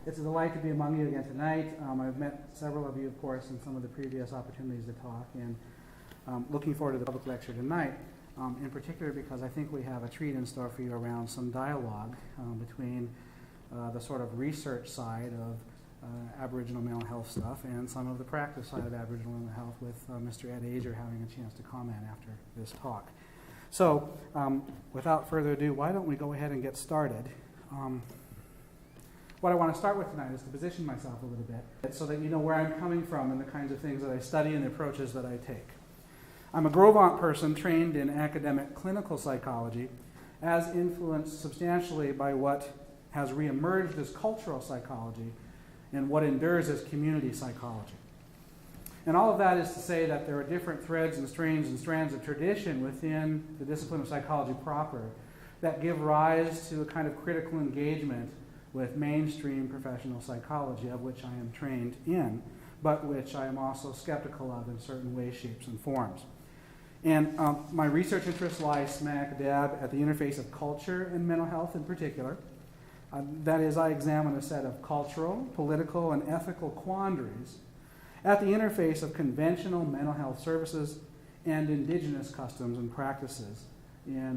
It's a delight to be among you again tonight. I've met several of you, of course, in some of the previous opportunities to talk, and looking forward to the public lecture tonight, in particular because I think we have a treat in store for you around some dialogue between the sort of research side of Aboriginal mental health stuff and some of the practice side of Aboriginal mental health, with Mr. Ed Ager having a chance to comment after this talk. So, without further ado, why don't we go ahead and get started? What I want to start with tonight is to position myself a little bit so that you know where I'm coming from and the kinds of things that I study and the approaches that I take. I'm a Grovant person trained in academic clinical psychology, as influenced substantially by what has reemerged as cultural psychology and what endures as community psychology. And all of that is to say that there are different threads and strains and strands of tradition within the discipline of psychology proper that give rise to a kind of critical engagement with mainstream professional psychology, of which I am trained in, but which I am also skeptical of in certain ways, shapes, and forms. And my research interests lie smack dab at the interface of culture and mental health in particular. That is, I examine a set of cultural, political, and ethical quandaries at the interface of conventional mental health services and indigenous customs and practices in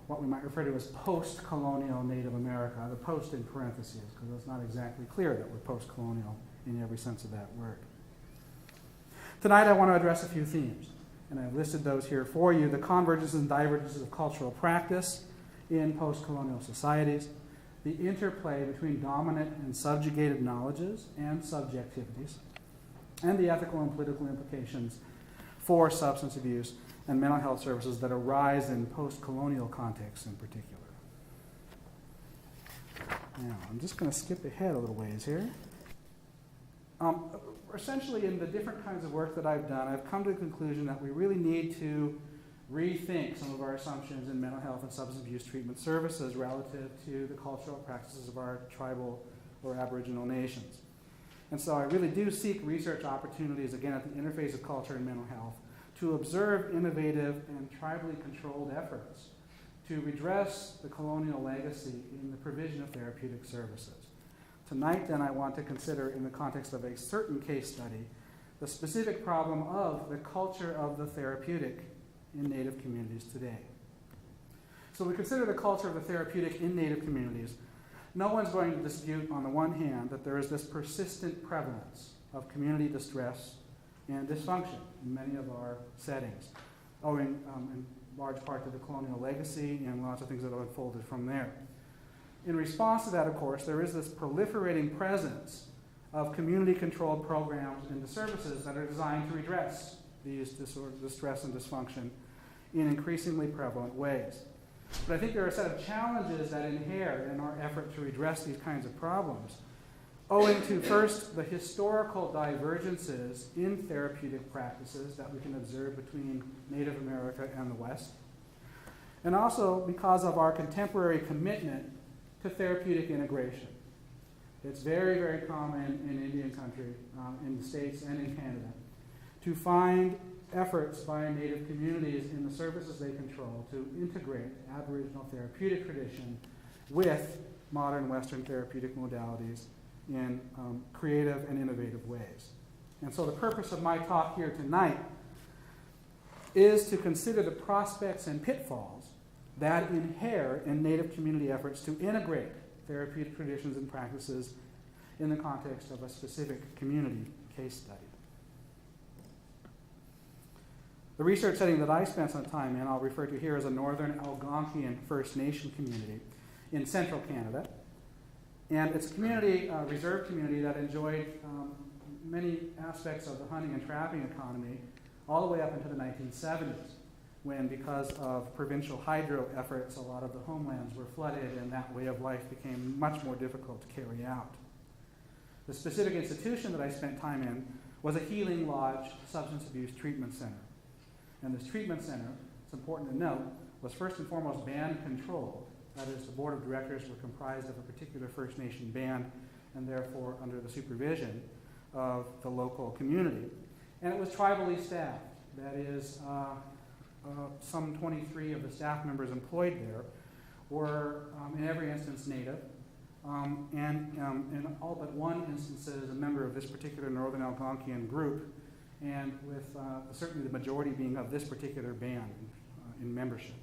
what we might refer to as post-colonial Native America, the post in parentheses, because it's not exactly clear that we're post-colonial in every sense of that word. Tonight I want to address a few themes, and I've listed those here for you: the convergences and divergences of cultural practice in post-colonial societies, the interplay between dominant and subjugated knowledges and subjectivities, and the ethical and political implications for substance abuse and mental health services that arise in post-colonial contexts in particular. Now, I'm just going to skip ahead a little ways here. Essentially, in the different kinds of work that I've done, I've come to the conclusion that we really need to rethink some of our assumptions in mental health and substance abuse treatment services relative to the cultural practices of our tribal or Aboriginal nations. And so I really do seek research opportunities, again, at the interface of culture and mental health, to observe innovative and tribally controlled efforts to redress the colonial legacy in the provision of therapeutic services. Tonight, then, I want to consider, in the context of a certain case study, the specific problem of the culture of the therapeutic in Native communities today. So we consider the culture of the therapeutic in Native communities. No one's going to dispute, on the one hand, that there is this persistent prevalence of community distress and dysfunction in many of our settings, owing in large part to the colonial legacy and lots of things that have unfolded from there. In response to that, of course, there is this proliferating presence of community-controlled programs and the services that are designed to redress these distress and dysfunction in increasingly prevalent ways. But I think there are a set of challenges that inhere in our effort to redress these kinds of problems, owing to, first, the historical divergences in therapeutic practices that we can observe between Native America and the West, and also because of our contemporary commitment to therapeutic integration. It's very, very common in Indian country, in the States and in Canada, to find efforts by Native communities in the services they control to integrate Aboriginal therapeutic tradition with modern Western therapeutic modalities in creative and innovative ways. And so the purpose of my talk here tonight is to consider the prospects and pitfalls that inhere in Native community efforts to integrate therapeutic traditions and practices in the context of a specific community case study. The research setting that I spent some time in, I'll refer to here as a Northern Algonquian First Nation community in central Canada. And it's a community, reserve community, that enjoyed many aspects of the hunting and trapping economy all the way up into the 1970s, when, because of provincial hydro efforts, a lot of the homelands were flooded and that way of life became much more difficult to carry out. The specific institution that I spent time in was a Healing Lodge substance abuse treatment center. And this treatment center, it's important to note, was first and foremost band controlled. That is, the board of directors were comprised of a particular First Nation band and therefore under the supervision of the local community. And it was tribally staffed. That is, some 23 of the staff members employed there were, in every instance, Native, and in all but one instance is a member of this particular Northern Algonquian group, and with certainly the majority being of this particular band in membership.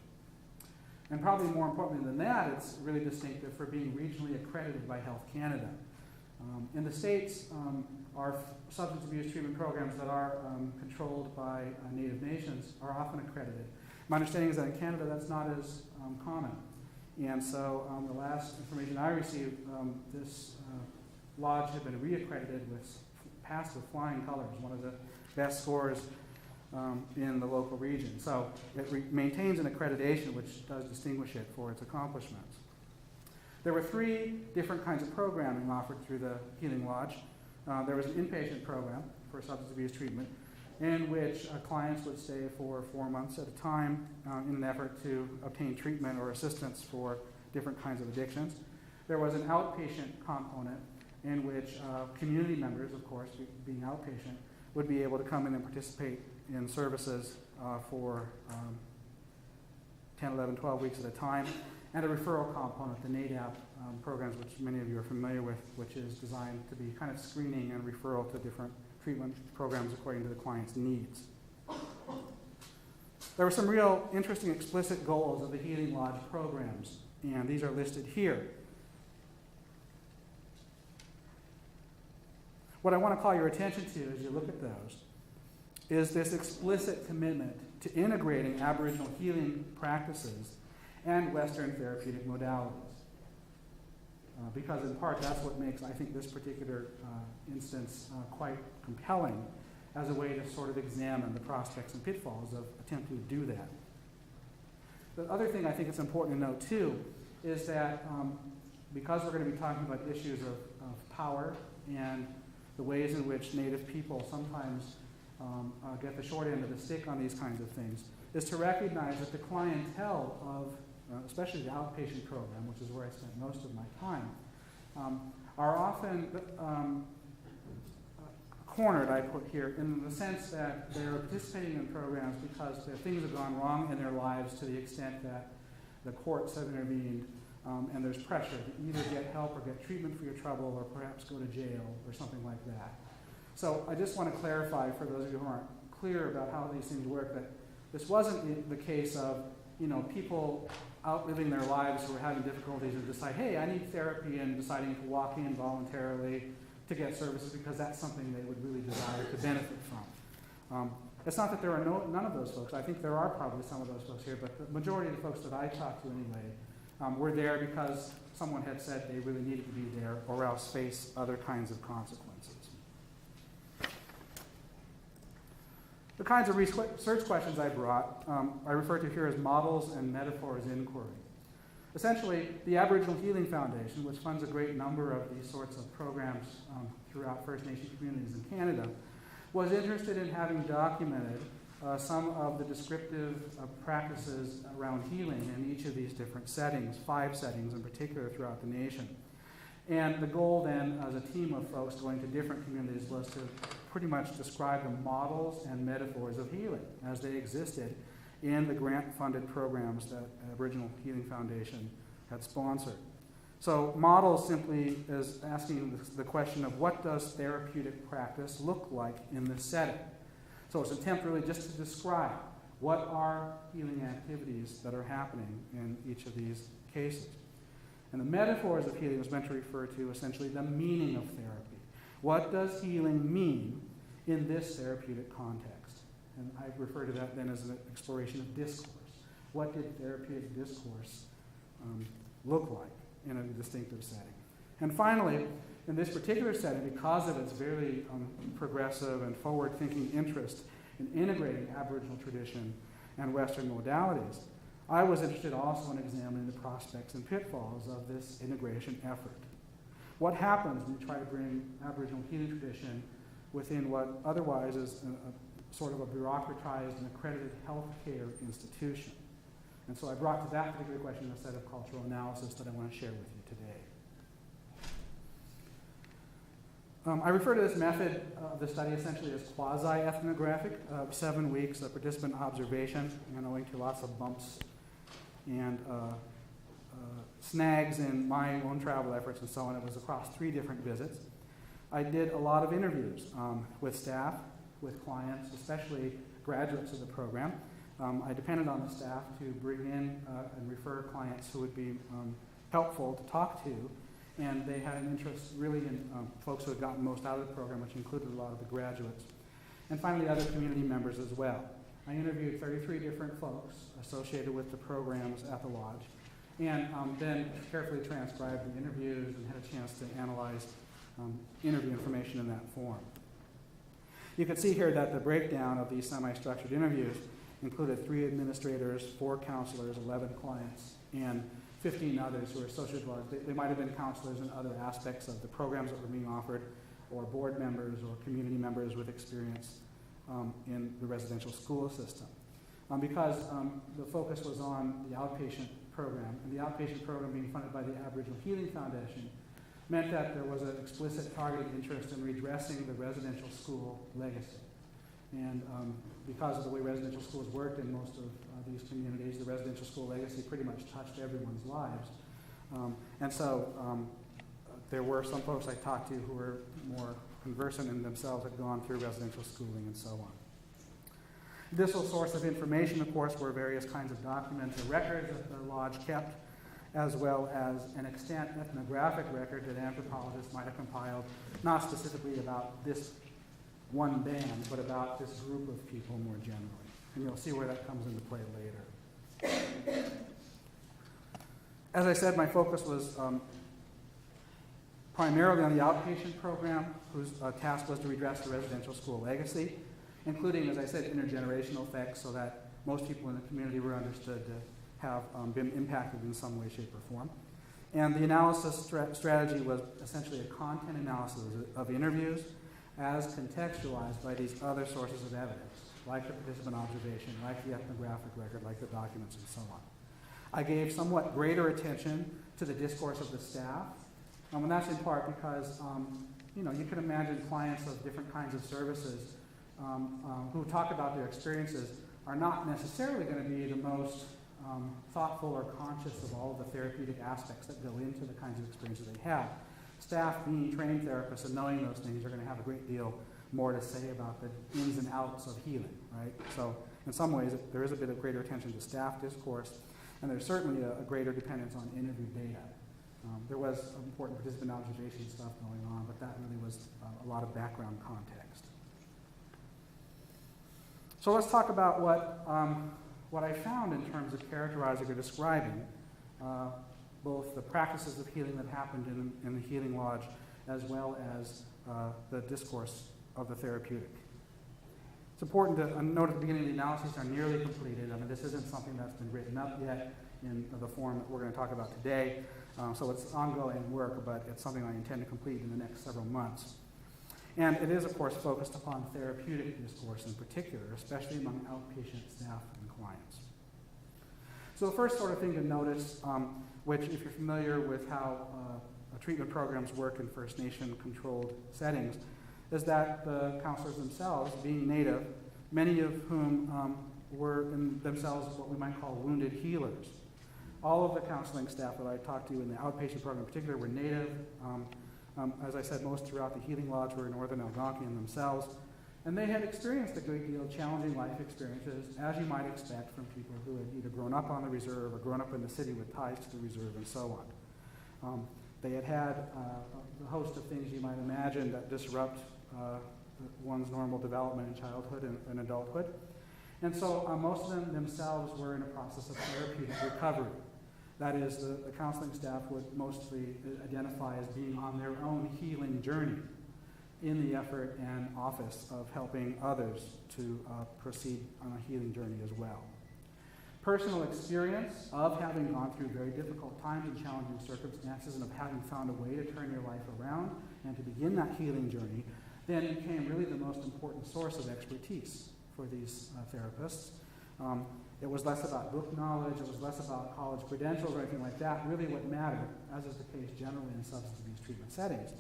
And probably more importantly than that, it's really distinctive for being regionally accredited by Health Canada. In the States, our substance abuse treatment programs that are controlled by Native nations are often accredited. My understanding is that in Canada that's not as common. And so the last information I received, this lodge had been reaccredited passed with flying colors, one of the best scores in the local region. So it maintains an accreditation which does distinguish it for its accomplishments. There were 3 different kinds of programming offered through the Healing Lodge. There was an inpatient program for substance abuse treatment in which clients would stay for 4 months at a time in an effort to obtain treatment or assistance for different kinds of addictions. There was an outpatient component in which community members, of course, being outpatient, would be able to come in and participate in services for 10, 11, 12 weeks at a time, and a referral component, the NADAP programs, which many of you are familiar with, which is designed to be kind of screening and referral to different treatment programs according to the client's needs. There were some real interesting explicit goals of the Healing Lodge programs, and these are listed here. What I want to call your attention to as you look at those is this explicit commitment to integrating Aboriginal healing practices and Western therapeutic modalities. Because in part that's what makes, I think, this particular instance quite compelling as a way to sort of examine the prospects and pitfalls of attempting to do that. The other thing I think it's important to note too is that because we're going to be talking about issues of power and the ways in which Native people sometimes get the short end of the stick on these kinds of things, is to recognize that the clientele of especially the outpatient program, which is where I spent most of my time, are often cornered, I put here, in the sense that they're participating in programs because things have gone wrong in their lives to the extent that the courts have intervened and there's pressure to either get help or get treatment for your trouble or perhaps go to jail or something like that. So I just want to clarify for those of you who aren't clear about how these things work that this wasn't the case of people out living their lives who are having difficulties and decide, hey, I need therapy, and deciding to walk in voluntarily to get services because that's something they would really desire to benefit from. It's not that there are none of those folks. I think there are probably some of those folks here, but the majority of the folks that I talked to anyway were there because someone had said they really needed to be there or else face other kinds of consequences. The kinds of research questions I brought, I refer to here as models and metaphors inquiry. Essentially, the Aboriginal Healing Foundation, which funds a great number of these sorts of programs throughout First Nation communities in Canada, was interested in having documented some of the descriptive practices around healing in each of these different settings, 5 settings in particular throughout the nation. And the goal then, as a team of folks going to different communities, was to pretty much describe the models and metaphors of healing as they existed in the grant-funded programs that Aboriginal Healing Foundation had sponsored. So models simply is asking the question of what does therapeutic practice look like in this setting? So it's an attempt really just to describe what are healing activities that are happening in each of these cases. And the metaphors of healing was meant to refer to essentially the meaning of therapy. What does healing mean in this therapeutic context? And I refer to that then as an exploration of discourse. What did therapeutic discourse look like in a distinctive setting? And finally, in this particular setting, because of its very progressive and forward-thinking interest in integrating Aboriginal tradition and Western modalities, I was interested also in examining the prospects and pitfalls of this integration effort. What happens when you try to bring Aboriginal healing tradition within what otherwise is a sort of a bureaucratized and accredited healthcare institution? And so I brought to that particular question a set of cultural analysis that I want to share with you today. I refer to this method of the study essentially as quasi-ethnographic, 7 weeks of participant observation, owing to lots of bumps and snags in my own travel efforts and so on. It was across 3 different visits. I did a lot of interviews with staff, with clients, especially graduates of the program. I depended on the staff to bring in and refer clients who would be helpful to talk to, and they had an interest really in folks who had gotten most out of the program, which included a lot of the graduates. And finally, other community members as well. I interviewed 33 different folks associated with the programs at the lodge, and then carefully transcribed the interviews and had a chance to analyze interview information in that form. You can see here that the breakdown of these semi-structured interviews included 3 administrators, 4 counselors, 11 clients, and 15 others who were associated with it. They might have been counselors in other aspects of the programs that were being offered, or board members or community members with experience in the residential school system. Because the focus was on the outpatient program, and the outpatient program being funded by the Aboriginal Healing Foundation meant that there was an explicit targeted interest in redressing the residential school legacy. And because of the way residential schools worked in most of these communities, the residential school legacy pretty much touched everyone's lives. And so there were some folks I talked to who were more conversant in themselves, had gone through residential schooling and so on. Additional source of information, of course, were various kinds of documents or records that the lodge kept, as well as an extant ethnographic record that anthropologists might have compiled, not specifically about this one band, but about this group of people more generally. And you'll see where that comes into play later. As I said, my focus was primarily on the outpatient program, whose task was to redress the residential school legacy, including, as I said, intergenerational effects, so that most people in the community were understood to have been impacted in some way, shape, or form. And the analysis strategy was essentially a content analysis of interviews as contextualized by these other sources of evidence, like the participant observation, like the ethnographic record, like the documents, and so on. I gave somewhat greater attention to the discourse of the staff, and that's in part because you can imagine clients of different kinds of services who talk about their experiences are not necessarily going to be the most thoughtful or conscious of all of the therapeutic aspects that go into the kinds of experiences they have. Staff, being trained therapists and knowing those things, are going to have a great deal more to say about the ins and outs of healing, right? So in some ways, there is a bit of greater attention to staff discourse, and there's certainly a greater dependence on interview data. There was important participant observation stuff going on, but that really was a lot of background context. So let's talk about what I found in terms of characterizing or describing both the practices of healing that happened in the Healing Lodge, as well as the discourse of the therapeutic. It's important to note at the beginning the analyses are nearly completed. I mean, this isn't something that's been written up yet in the form that we're going to talk about today. So it's ongoing work, but it's something I intend to complete in the next several months. And it is, of course, focused upon therapeutic discourse in particular, especially among outpatient staff and clients. So the first sort of thing to notice, which if you're familiar with how treatment programs work in First Nation controlled settings, is that the counselors themselves, being Native, many of whom were in themselves what we might call wounded healers. All of the counseling staff that I talked to in the outpatient program in particular were Native. As I said, most throughout the Healing Lodge were Northern Algonquian themselves. And they had experienced a great deal of challenging life experiences, as you might expect from people who had either grown up on the reserve or grown up in the city with ties to the reserve and so on. They had had a host of things you might imagine that disrupt one's normal development in childhood and adulthood. And so most of them themselves were in a process of therapeutic recovery. That is, the counseling staff would mostly identify as being on their own healing journey in the effort and office of helping others to proceed on a healing journey as well. Personal experience of having gone through very difficult times and challenging circumstances and of having found a way to turn your life around and to begin that healing journey then became really the most important source of expertise for these therapists. It was less about book knowledge, it was less about college credentials or anything like that. Really what mattered, as is the case generally in substance abuse treatment settings,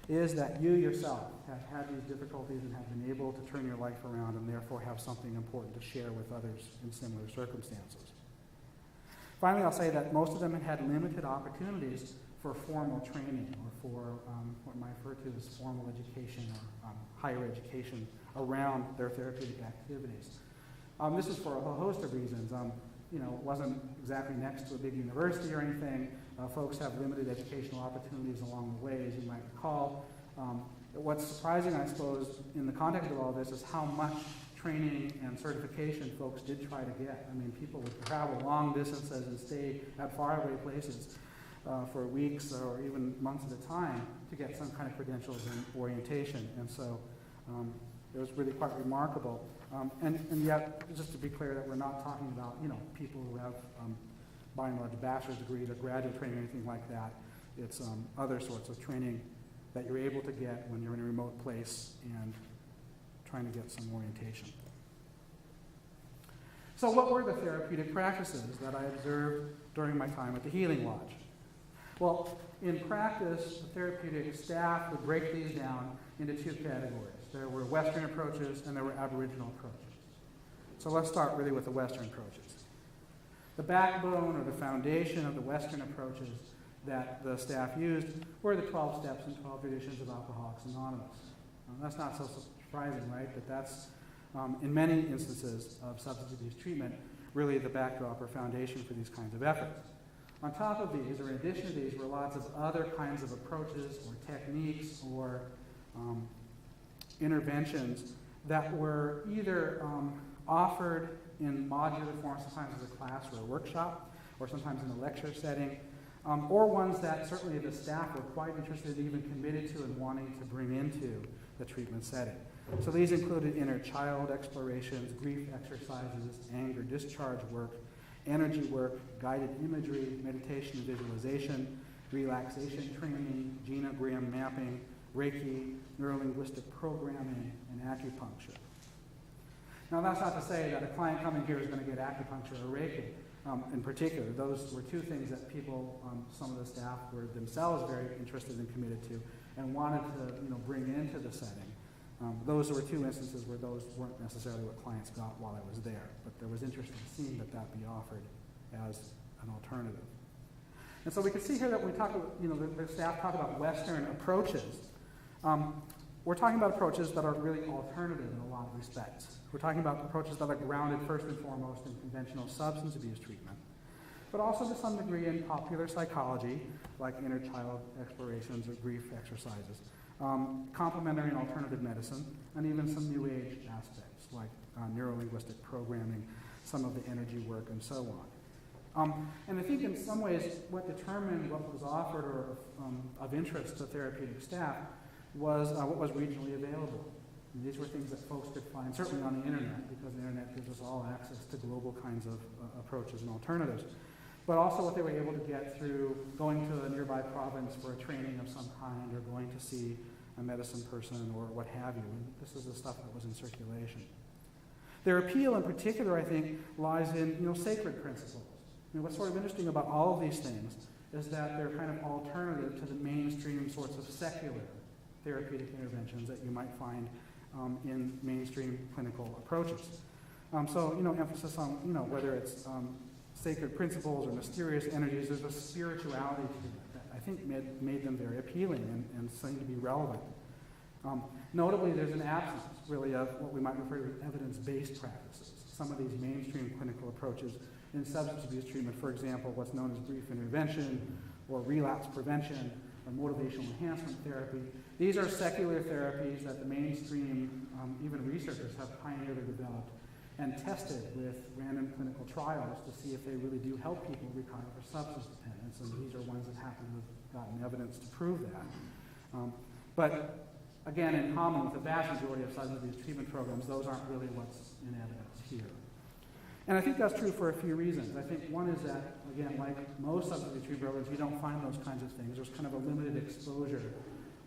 is that you yourself have had these difficulties and have been able to turn your life around and therefore have something important to share with others in similar circumstances. Finally, I'll say that most of them had limited opportunities for formal training or for what I might refer to as formal education or higher education around their therapeutic activities. This is for a whole host of reasons. It wasn't exactly next to a big university or anything. Folks have limited educational opportunities along the way, as you might recall. What's surprising, I suppose, in the context of all this is how much training and certification folks did try to get. I mean, people would travel long distances and stay at faraway places for weeks or even months at a time to get some kind of credentials and orientation. And so it was really quite remarkable. And yet, just to be clear, that we're not talking about people who have by and large bachelor's degrees or graduate training or anything like that. It's other sorts of training that you're able to get when you're in a remote place and trying to get some orientation. So what were the therapeutic practices that I observed during my time at the Healing Lodge? Well, in practice, the therapeutic staff would break these down into two categories. There were Western approaches and there were Aboriginal approaches. So let's start really with the Western approaches. The backbone or the foundation of the Western approaches that the staff used were the 12 steps and 12 traditions of Alcoholics Anonymous. That's not so surprising, right? But that's, in many instances of substance abuse treatment, really the backdrop or foundation for these kinds of efforts. On top of these, or in addition to these, were lots of other kinds of approaches or techniques or interventions that were either offered in modular form, sometimes as a class or a workshop, or sometimes in a lecture setting, or ones that certainly the staff were quite interested, even committed to and wanting to bring into the treatment setting. So these included inner child explorations, grief exercises, anger discharge work, energy work, guided imagery, meditation and visualization, relaxation training, genogram mapping, Reiki, neurolinguistic programming, and acupuncture. Now that's not to say that a client coming here is going to get acupuncture or Reiki. In particular, those were two things that people, some of the staff were themselves very interested and committed to and wanted to bring into the setting. Those were two instances where those weren't necessarily what clients got while I was there, but there was interest in seeing that be offered as an alternative. And so we can see here that when we talk about, the staff talk about Western approaches. We're talking about approaches that are really alternative in a lot of respects. We're talking about approaches that are grounded first and foremost in conventional substance abuse treatment, but also to some degree in popular psychology, like inner child explorations or grief exercises, complementary and alternative medicine, and even some new age aspects like neurolinguistic programming, some of the energy work, and so on. And I think in some ways what determined what was offered or of interest to therapeutic staff was what was regionally available. And these were things that folks could find, certainly on the internet, because the internet gives us all access to global kinds of approaches and alternatives, but also what they were able to get through going to a nearby province for a training of some kind or going to see a medicine person or what have you. And this is the stuff that was in circulation. Their appeal in particular, I think, lies in sacred principles. What's sort of interesting about all of these things is that they're kind of alternative to the mainstream sorts of secular therapeutic interventions that you might find in mainstream clinical approaches. Emphasis on, whether it's sacred principles or mysterious energies, there's a spirituality to it that I think made them very appealing and seemed to be relevant. Notably, there's an absence, really, of what we might refer to as evidence-based practices. Some of these mainstream clinical approaches in substance abuse treatment, for example, what's known as brief intervention or relapse prevention or motivational enhancement therapy. These are secular therapies that the mainstream, even researchers, have pioneered or developed and tested with random clinical trials to see if they really do help people recover from substance dependence. And these are ones that happen to have gotten evidence to prove that. But again, in common with the vast majority of substance abuse treatment programs, those aren't really what's in evidence here. And I think that's true for a few reasons. I think one is that, again, like most substance abuse treatment programs, you don't find those kinds of things. There's kind of a limited exposure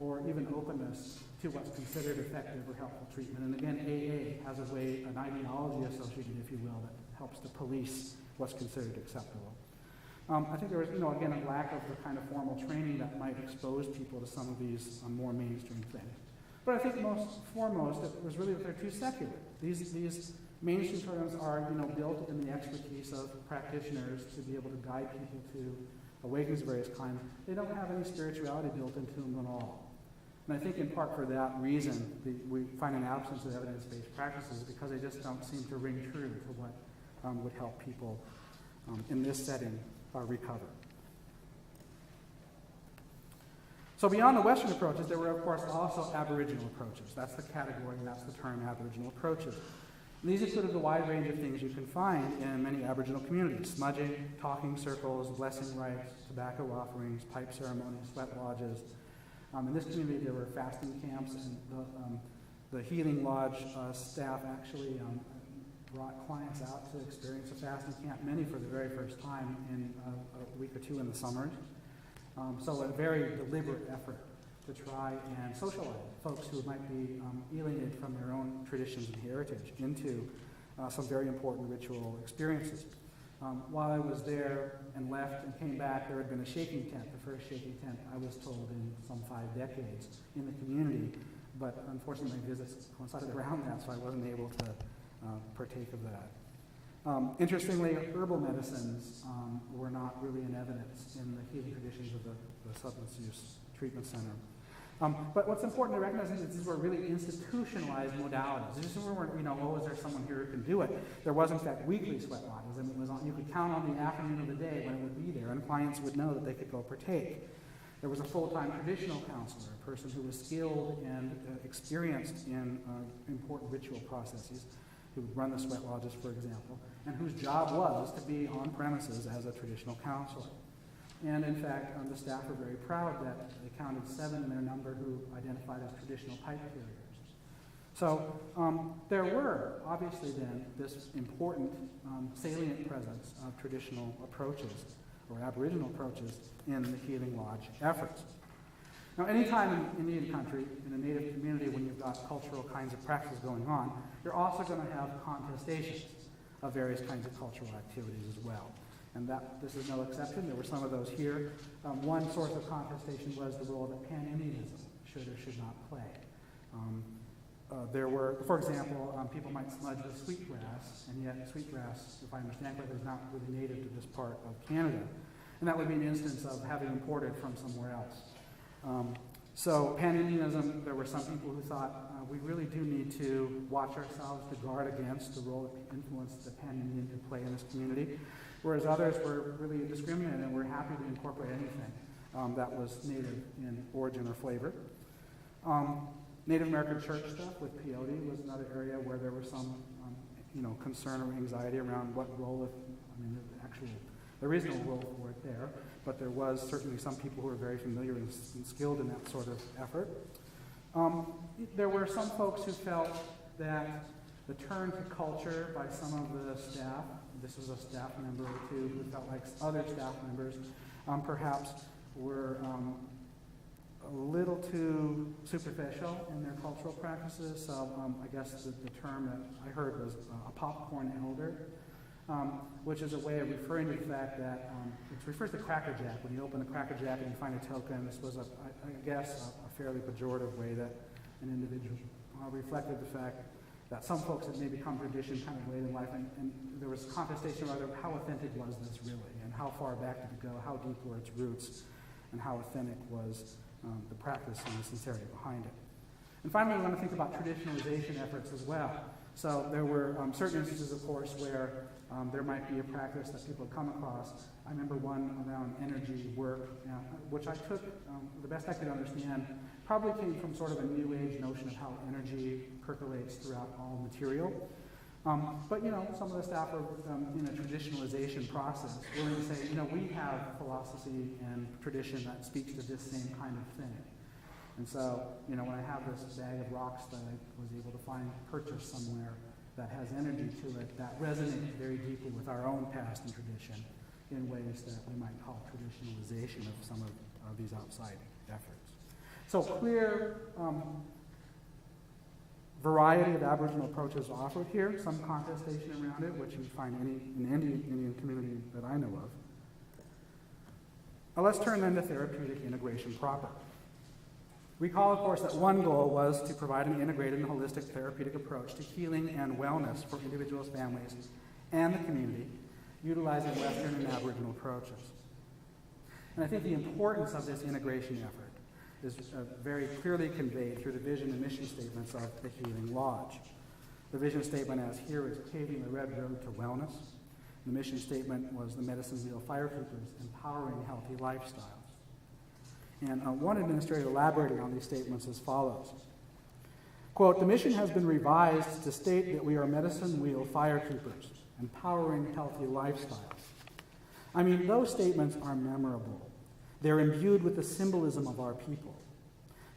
or even openness to what's considered effective or helpful treatment. And again, AA has a way, an ideology associated, if you will, that helps to police what's considered acceptable. I think there was, again, a lack of the kind of formal training that might expose people to some of these more mainstream things. But I think most foremost, it was really that they're too secular. These Mainstream programs are, built in the expertise of practitioners to be able to guide people to awakenings of various kinds. They don't have any spirituality built into them at all. And I think in part for that reason, we find an absence of evidence-based practices because they just don't seem to ring true to what would help people in this setting recover. So beyond the Western approaches, there were, of course, also Aboriginal approaches. That's the category, and that's the term, Aboriginal approaches. And these included a wide range of things you can find in many Aboriginal communities: smudging, talking circles, blessing rites, tobacco offerings, pipe ceremonies, sweat lodges. In this community, there were fasting camps, and the Healing Lodge staff actually brought clients out to experience a fasting camp, many for the very first time in a week or two in the summers. So a very deliberate effort to try and socialize folks who might be alienated from their own traditions and heritage into some very important ritual experiences. While I was there and left and came back, there had been a shaking tent, the first shaking tent, I was told, in some 5 decades in the community. But unfortunately, my visits coincided around that, so I wasn't able to partake of that. Interestingly, herbal medicines were not really in evidence in the healing traditions of the substance use treatment center. But what's important to recognize is these were really institutionalized modalities. These weren't, is there someone here who can do it? There was, in fact, weekly sweat lodges, and it was you could count on the afternoon of the day when it would be there, and clients would know that they could go partake. There was a full-time traditional counselor, a person who was skilled and experienced in important ritual processes, who would run the sweat lodges, for example, and whose job was to be on premises as a traditional counselor. And in fact, the staff were very proud that they counted 7 in their number who identified as traditional pipe carriers. So there were, obviously then, this important salient presence of traditional approaches, or Aboriginal approaches, in the Healing Lodge efforts. Now, anytime in Indian country, in a native community, when you've got cultural kinds of practices going on, you're also going to have contestations of various kinds of cultural activities as well. And this is no exception. There were some of those here. One source of contestation was the role that Pan-Indianism should or should not play. There were, for example, people might smudge with sweetgrass, and yet sweetgrass, if I understand correctly, is not really native to this part of Canada. And that would be an instance of having imported from somewhere else. So Pan-Indianism, there were some people who thought we really do need to watch ourselves to guard against the role of influence that Pan-Indian could play in this community, whereas others were really indiscriminate and were happy to incorporate anything that was native in origin or flavor. Native American church stuff with peyote was another area where there was some concern or anxiety around what role there is no role for it there, but there was certainly some people who were very familiar and skilled in that sort of effort. There were some folks who felt that the turn to culture by some of the staff, this was a staff member or two who felt like other staff members perhaps were a little too superficial in their cultural practices. So I guess the term that I heard was a popcorn elder. Which is a way of referring to the fact that it refers to Cracker Jack. When you open the Cracker Jack and you find a token, this was, I guess, a fairly pejorative way that an individual reflected the fact that some folks had maybe become tradition kind of late in life, and there was contestation about how authentic was this really, and how far back did it go, how deep were its roots, and how authentic was the practice and the sincerity behind it. And finally, we want to think about traditionalization efforts as well. So there were certain instances, of course, where there might be a practice that people have come across. I remember one around energy work, which I took, the best I could understand, probably came from sort of a New Age notion of how energy percolates throughout all material. But some of the staff are in a traditionalization process, willing to say, we have philosophy and tradition that speaks to this same kind of thing. And so, when I have this bag of rocks that I was able to purchase somewhere that has energy to it, that resonates very deeply with our own past and tradition in ways that we might call traditionalization of some of these outside efforts. So clear variety of Aboriginal approaches offered here, some contestation around it, which you find in any Indian community that I know of. Now let's turn then to therapeutic integration proper. Recall, of course, that one goal was to provide an integrated and holistic therapeutic approach to healing and wellness for individuals, families, and the community, utilizing Western and Aboriginal approaches. And I think the importance of this integration effort is very clearly conveyed through the vision and mission statements of the Healing Lodge. The vision statement as here is paving the red road to wellness. The mission statement was the Medicine Wheel Firekeepers, empowering healthy lifestyles. And one administrator elaborating on these statements as follows. Quote, the mission has been revised to state that we are Medicine Wheel Firekeepers, empowering healthy lifestyles. I mean, those statements are memorable. They're imbued with the symbolism of our people.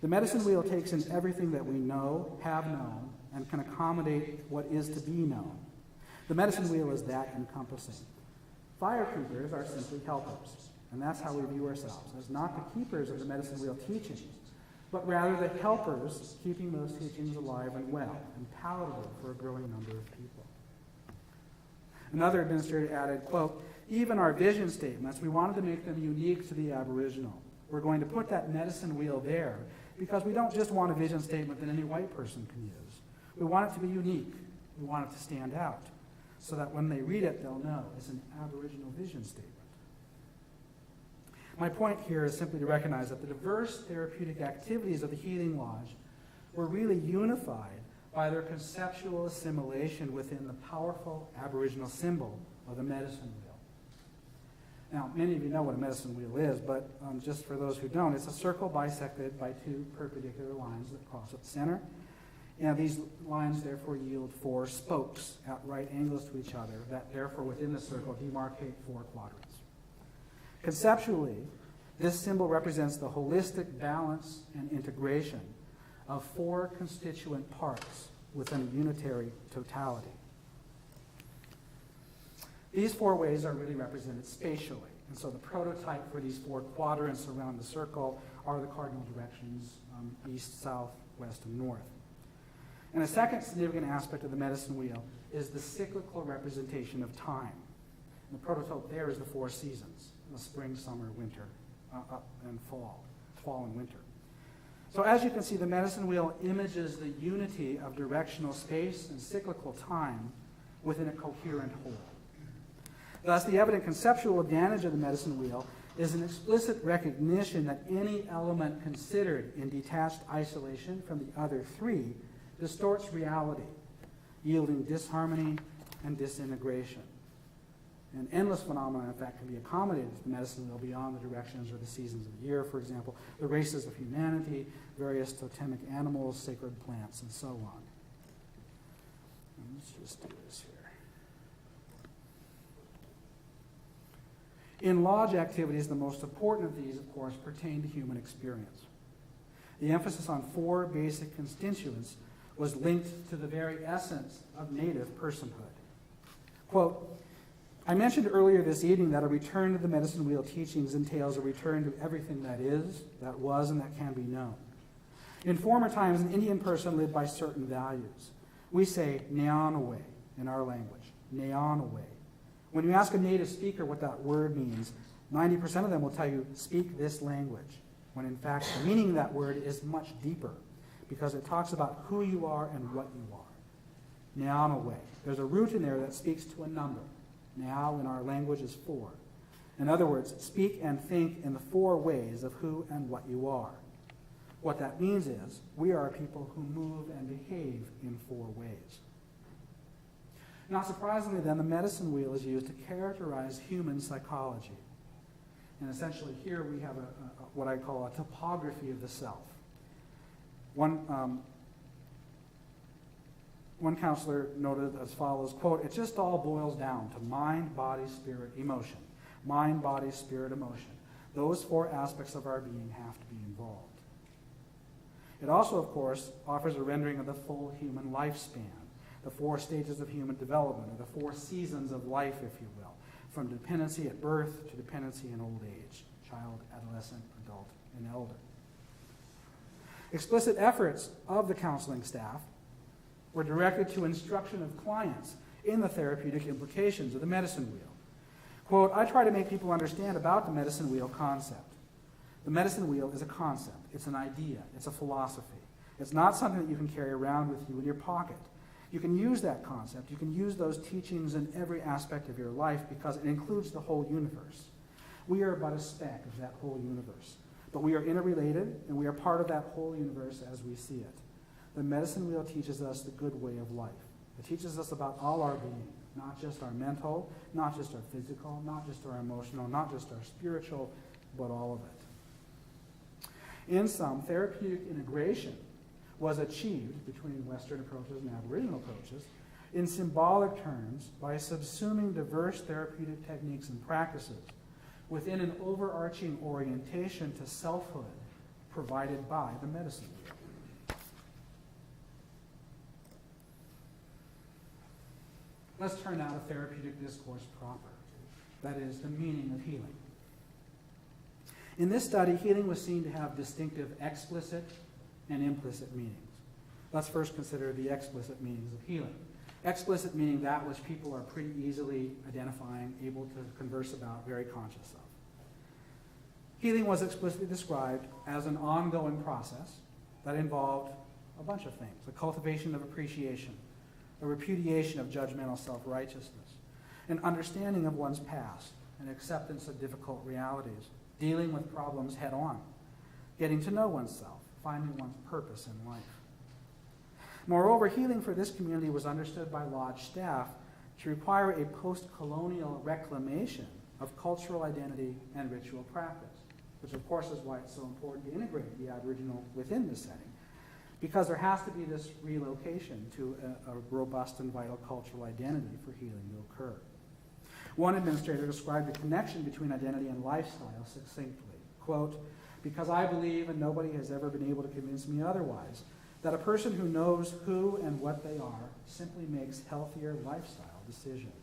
The medicine wheel takes in everything that we know, have known, and can accommodate what is to be known. The medicine wheel is that encompassing. Firekeepers are simply helpers, and that's how we view ourselves, as not the keepers of the medicine wheel teachings, but rather the helpers keeping those teachings alive and well, and palatable for a growing number of people. Another administrator added, quote, even our vision statements, we wanted to make them unique to the Aboriginal. We're going to put that medicine wheel there because we don't just want a vision statement that any white person can use. We want it to be unique. We want it to stand out so that when they read it, they'll know it's an Aboriginal vision statement. My point here is simply to recognize that the diverse therapeutic activities of the Healing Lodge were really unified by their conceptual assimilation within the powerful Aboriginal symbol of the medicine wheel. Now, many of you know what a medicine wheel is, but just for those who don't, it's a circle bisected by two perpendicular lines that cross at the center. And these lines therefore yield 4 spokes at right angles to each other that therefore within the circle demarcate 4 quadrants. Conceptually, this symbol represents the holistic balance and integration of 4 constituent parts within a unitary totality. These 4 ways are really represented spatially. And so the prototype for these 4 quadrants around the circle are the cardinal directions, east, south, west, and north. And a second significant aspect of the medicine wheel is the cyclical representation of time. And the prototype there is the 4 seasons, the spring, summer, winter, and fall and winter. So as you can see, the medicine wheel images the unity of directional space and cyclical time within a coherent whole. Thus, the evident conceptual advantage of the medicine wheel is an explicit recognition that any element considered in detached isolation from the other 3 distorts reality, yielding disharmony and disintegration. And endless phenomena, in fact, can be accommodated with the medicine wheel beyond the directions or the seasons of the year, for example, the races of humanity, various totemic animals, sacred plants, and so on. And let's just do this here. In lodge activities, the most important of these, of course, pertain to human experience. The emphasis on 4 basic constituents was linked to the very essence of native personhood. Quote, I mentioned earlier this evening that a return to the medicine wheel teachings entails a return to everything that is, that was, and that can be known. In former times, an Indian person lived by certain values. We say Neanawe in our language, Neanawe. When you ask a native speaker what that word means, 90% of them will tell you, speak this language, when in fact the meaning of that word is much deeper because it talks about who you are and what you are. Neanawe. There's a root in there that speaks to a number. Now in our language is 4. In other words, speak and think in the 4 ways of who and what you are. What that means is we are a people who move and behave in 4 ways. Not surprisingly, then, the medicine wheel is used to characterize human psychology. And essentially here we have what I call a topography of the self. One counselor noted as follows, quote, it just all boils down to mind, body, spirit, emotion. Mind, body, spirit, emotion. Those 4 aspects of our being have to be involved. It also, of course, offers a rendering of the full human lifespan, the 4 stages of human development, or the 4 seasons of life, if you will, from dependency at birth to dependency in old age, child, adolescent, adult, and elder. Explicit efforts of the counseling staff were directed to instruction of clients in the therapeutic implications of the medicine wheel. Quote, I try to make people understand about the medicine wheel concept. The medicine wheel is a concept. It's an idea. It's a philosophy. It's not something that you can carry around with you in your pocket. You can use that concept. You can use those teachings in every aspect of your life because it includes the whole universe. We are but a speck of that whole universe. But we are interrelated, and we are part of that whole universe as we see it. The medicine wheel teaches us the good way of life. It teaches us about all our being, not just our mental, not just our physical, not just our emotional, not just our spiritual, but all of it. In sum, therapeutic integration was achieved between Western approaches and Aboriginal approaches in symbolic terms by subsuming diverse therapeutic techniques and practices within an overarching orientation to selfhood provided by the medicine wheel. Let's turn now to therapeutic discourse proper, that is, the meaning of healing. In this study, healing was seen to have distinctive explicit and implicit meanings. Let's first consider the explicit meanings of healing. Explicit meaning that which people are pretty easily identifying, able to converse about, very conscious of. Healing was explicitly described as an ongoing process that involved a bunch of things: the cultivation of appreciation, a repudiation of judgmental self-righteousness, an understanding of one's past, an acceptance of difficult realities, dealing with problems head-on, getting to know oneself, finding one's purpose in life. Moreover, healing for this community was understood by lodge staff to require a post-colonial reclamation of cultural identity and ritual practice, which of course is why it's so important to integrate the Aboriginal within the setting, because there has to be this relocation to a robust and vital cultural identity for healing to occur. One administrator described the connection between identity and lifestyle succinctly, quote, "Because I believe, and nobody has ever been able to convince me otherwise, that a person who knows who and what they are simply makes healthier lifestyle decisions."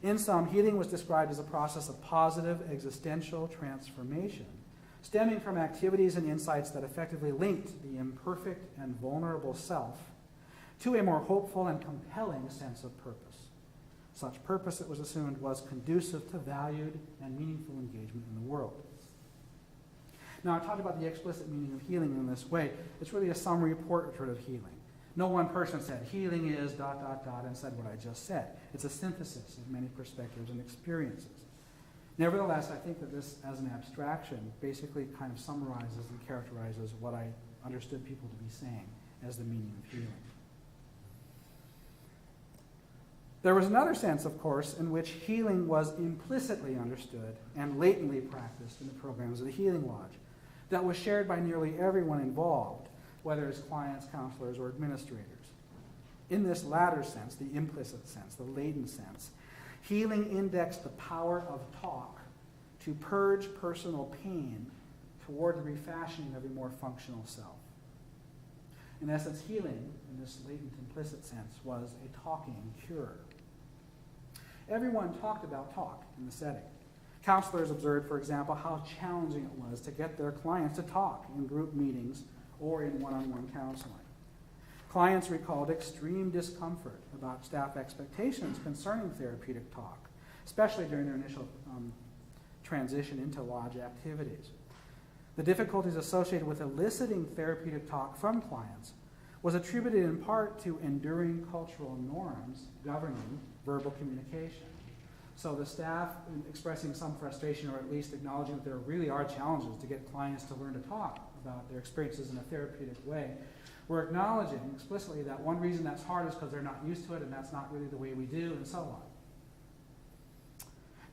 In sum, healing was described as a process of positive existential transformation, stemming from activities and insights that effectively linked the imperfect and vulnerable self to a more hopeful and compelling sense of purpose. Such purpose, it was assumed, was conducive to valued and meaningful engagement in the world. Now, I talked about the explicit meaning of healing in this way. It's really a summary portrait of healing. No one person said, healing is ... and said what I just said. It's a synthesis of many perspectives and experiences. Nevertheless, I think that this, as an abstraction, basically kind of summarizes and characterizes what I understood people to be saying as the meaning of healing. There was another sense, of course, in which healing was implicitly understood and latently practiced in the programs of the Healing Lodge that was shared by nearly everyone involved, whether it's clients, counselors, or administrators. In this latter sense, the implicit sense, the latent sense, healing indexed the power of talk to purge personal pain toward the refashioning of a more functional self. In essence, healing, in this latent implicit sense, was a talking cure. Everyone talked about talk in the setting. Counselors observed, for example, how challenging it was to get their clients to talk in group meetings or in one-on-one counseling. Clients recalled extreme discomfort about staff expectations concerning therapeutic talk, especially during their initial transition into lodge activities. The difficulties associated with eliciting therapeutic talk from clients was attributed in part to enduring cultural norms governing verbal communication. So the staff, expressing some frustration or at least acknowledging that there really are challenges to get clients to learn to talk about their experiences in a therapeutic way, we're acknowledging explicitly that one reason that's hard is because they're not used to it and that's not really the way we do, and so on.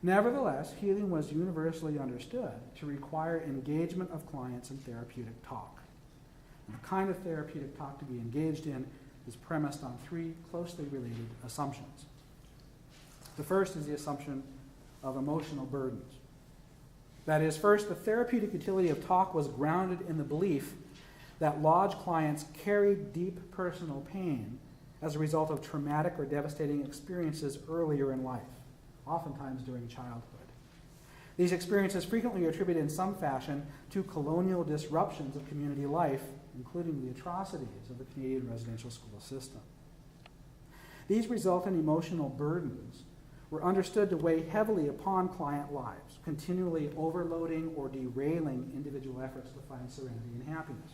Nevertheless, healing was universally understood to require engagement of clients in therapeutic talk. And the kind of therapeutic talk to be engaged in is premised on three closely related assumptions. The first is the assumption of emotional burdens. That is, first, the therapeutic utility of talk was grounded in the belief that lodge clients carried deep personal pain as a result of traumatic or devastating experiences earlier in life, oftentimes during childhood. These experiences frequently are attributed in some fashion to colonial disruptions of community life, including the atrocities of the Canadian residential school system. These result in emotional burdens were understood to weigh heavily upon client lives, continually overloading or derailing individual efforts to find serenity and happiness.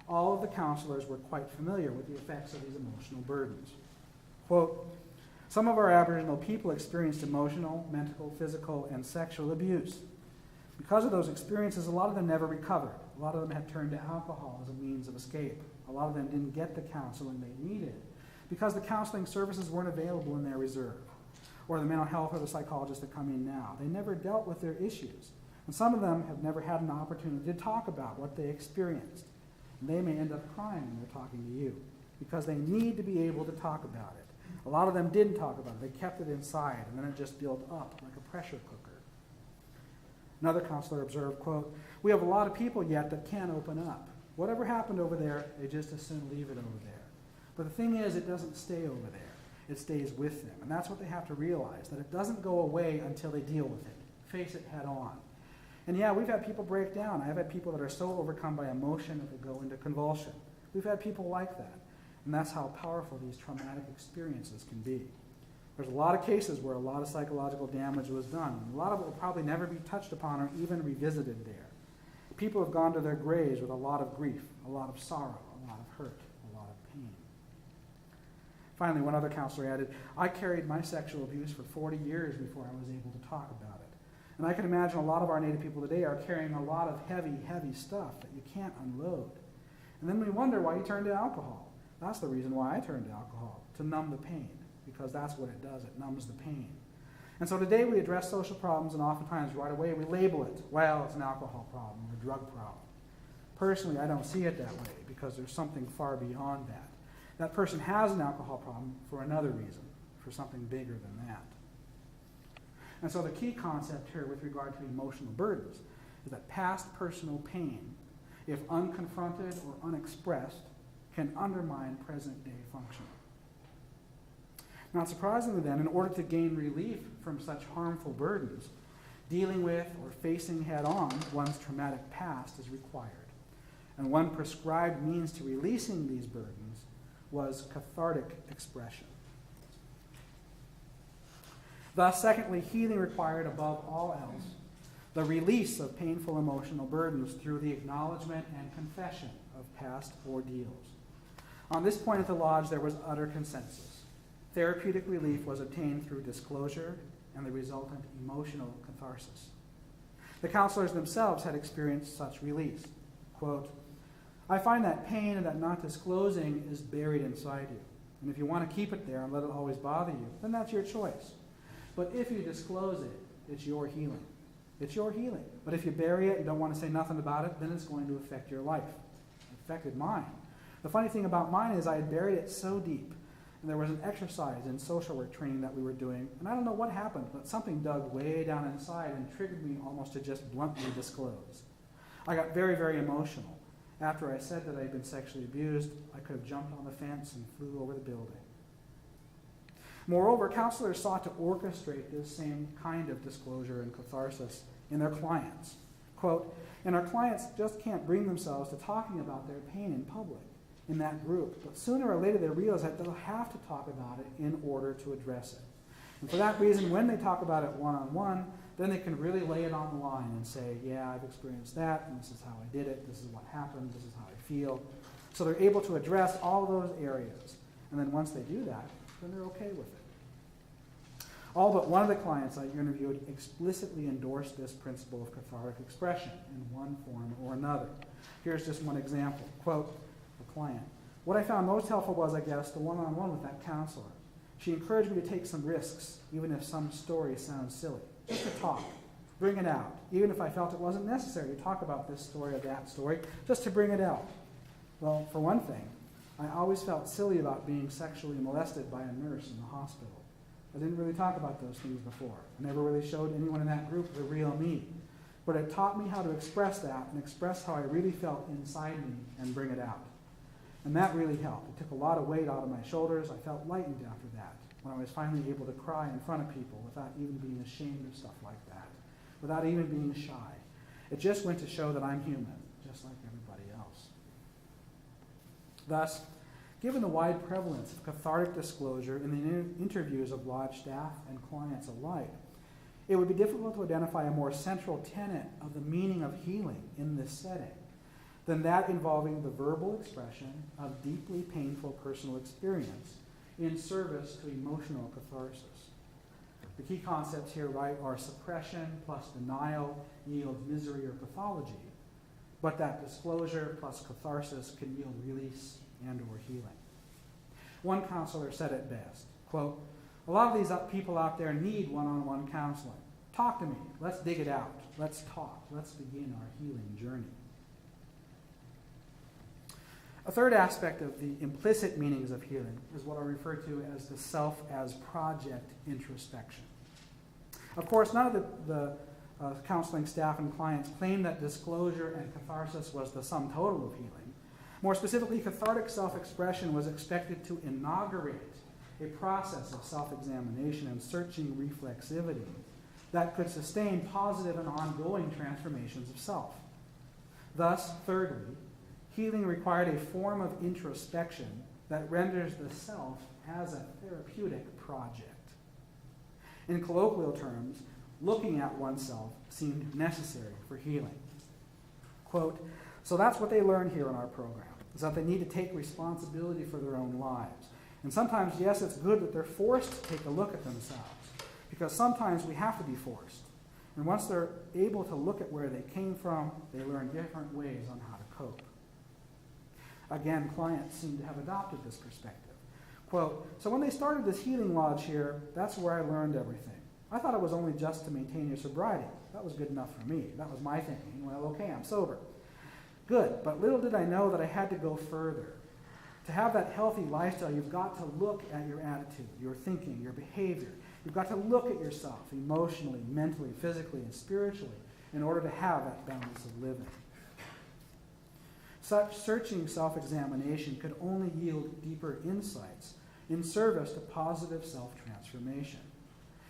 All of the counselors were quite familiar with the effects of these emotional burdens. Quote, some of our Aboriginal people experienced emotional, mental, physical, and sexual abuse. Because of those experiences, a lot of them never recovered. A lot of them had turned to alcohol as a means of escape. A lot of them didn't get the counseling they needed because the counseling services weren't available in their reserve, or the mental health or the psychologists that come in now. They never dealt with their issues. And some of them have never had an opportunity to talk about what they experienced. And they may end up crying when they're talking to you because they need to be able to talk about it. A lot of them didn't talk about it. They kept it inside, and then it just built up like a pressure cooker. Another counselor observed, quote, we have a lot of people yet that can't open up. Whatever happened over there, they just as soon leave it over there. But the thing is, it doesn't stay over there. It stays with them. And that's what they have to realize, that it doesn't go away until they deal with it. Face it head on. And yeah, we've had people break down. I've had people that are so overcome by emotion that they go into convulsion. We've had people like that. And that's how powerful these traumatic experiences can be. There's a lot of cases where a lot of psychological damage was done. And a lot of it will probably never be touched upon or even revisited there. People have gone to their graves with a lot of grief, a lot of sorrow, a lot of hurt, a lot of pain. Finally, one other counselor added, I carried my sexual abuse for 40 years before I was able to talk about it. And I can imagine a lot of our Native people today are carrying a lot of heavy, heavy stuff that you can't unload. And then we wonder why you turn to alcohol. That's the reason why I turned to alcohol, to numb the pain, because that's what it does. It numbs the pain. And so today we address social problems, and oftentimes right away we label it, well, it's an alcohol problem or a drug problem. Personally, I don't see it that way because there's something far beyond that. That person has an alcohol problem for another reason, for something bigger than that. And so the key concept here with regard to emotional burdens is that past personal pain, if unconfronted or unexpressed, can undermine present-day functioning. Not surprisingly then, in order to gain relief from such harmful burdens, dealing with or facing head-on one's traumatic past is required. And one prescribed means to releasing these burdens was cathartic expression. Thus, secondly, healing required above all else the release of painful emotional burdens through the acknowledgement and confession of past ordeals. On this point at the Lodge, there was utter consensus. Therapeutic relief was obtained through disclosure and the resultant emotional catharsis. The counselors themselves had experienced such release. Quote, I find that pain and that not disclosing is buried inside you. And if you want to keep it there and let it always bother you, then that's your choice. But if you disclose it, it's your healing. It's your healing. But if you bury it and don't want to say nothing about it, then it's going to affect your life. It affected mine. The funny thing about mine is I had buried it so deep. And there was an exercise in social work training that we were doing, and I don't know what happened, but something dug way down inside and triggered me almost to just bluntly disclose. I got very, very emotional. After I said that I had been sexually abused, I could have jumped on the fence and flew over the building. Moreover, counselors sought to orchestrate this same kind of disclosure and catharsis in their clients. Quote, and our clients just can't bring themselves to talking about their pain in public in that group. But sooner or later they realize that they'll have to talk about it in order to address it. And for that reason, when they talk about it one-on-one, then they can really lay it on the line and say, yeah, I've experienced that, and this is how I did it, this is what happened, this is how I feel. So they're able to address all those areas. And then once they do that, then they're okay with it. All but one of the clients I interviewed explicitly endorsed this principle of cathartic expression in one form or another. Here's just one example. Quote, the client, what I found most helpful was, I guess, the one-on-one with that counselor. She encouraged me to take some risks, even if some story sounds silly. Just to talk, bring it out, even if I felt it wasn't necessary to talk about this story or that story, just to bring it out. Well, for one thing, I always felt silly about being sexually molested by a nurse in the hospital. I didn't really talk about those things before. I never really showed anyone in that group the real me. But it taught me how to express that and express how I really felt inside me and bring it out. And that really helped. It took a lot of weight out of my shoulders. I felt lightened after that, when I was finally able to cry in front of people without even being ashamed of stuff like that, without even being shy. It just went to show that I'm human, just like everybody else. Thus, Given the wide prevalence of cathartic disclosure in the interviews of lodge staff and clients alike, it would be difficult to identify a more central tenet of the meaning of healing in this setting than that involving the verbal expression of deeply painful personal experience in service to emotional catharsis. The key concepts here, right, are suppression plus denial yields misery or pathology, but that disclosure plus catharsis can yield release and or healing. One counselor said it best, quote, "A lot of these people out there need one-on-one counseling. Talk to me. Let's dig it out. Let's talk. Let's begin our healing journey." A third aspect of the implicit meanings of healing is what I refer to as the self as project introspection. Of course, none of the counseling staff and clients claim that disclosure and catharsis was the sum total of healing. More specifically, cathartic self-expression was expected to inaugurate a process of self-examination and searching reflexivity that could sustain positive and ongoing transformations of self. Thus, thirdly, healing required a form of introspection that renders the self as a therapeutic project. In colloquial terms, looking at oneself seemed necessary for healing. Quote, "So that's what they learn here in our program, is that they need to take responsibility for their own lives. And sometimes, yes, it's good that they're forced to take a look at themselves, because sometimes we have to be forced. And once they're able to look at where they came from, they learn different ways on how to cope." Again, clients seem to have adopted this perspective. Quote, "So when they started this healing lodge here, that's where I learned everything. I thought it was only just to maintain your sobriety. That was good enough for me. That was my thinking. Well, okay, I'm sober. Good, but little did I know that I had to go further. To have that healthy lifestyle, you've got to look at your attitude, your thinking, your behavior. You've got to look at yourself emotionally, mentally, physically, and spiritually in order to have that balance of living." Such searching self-examination could only yield deeper insights in service to positive self-transformation.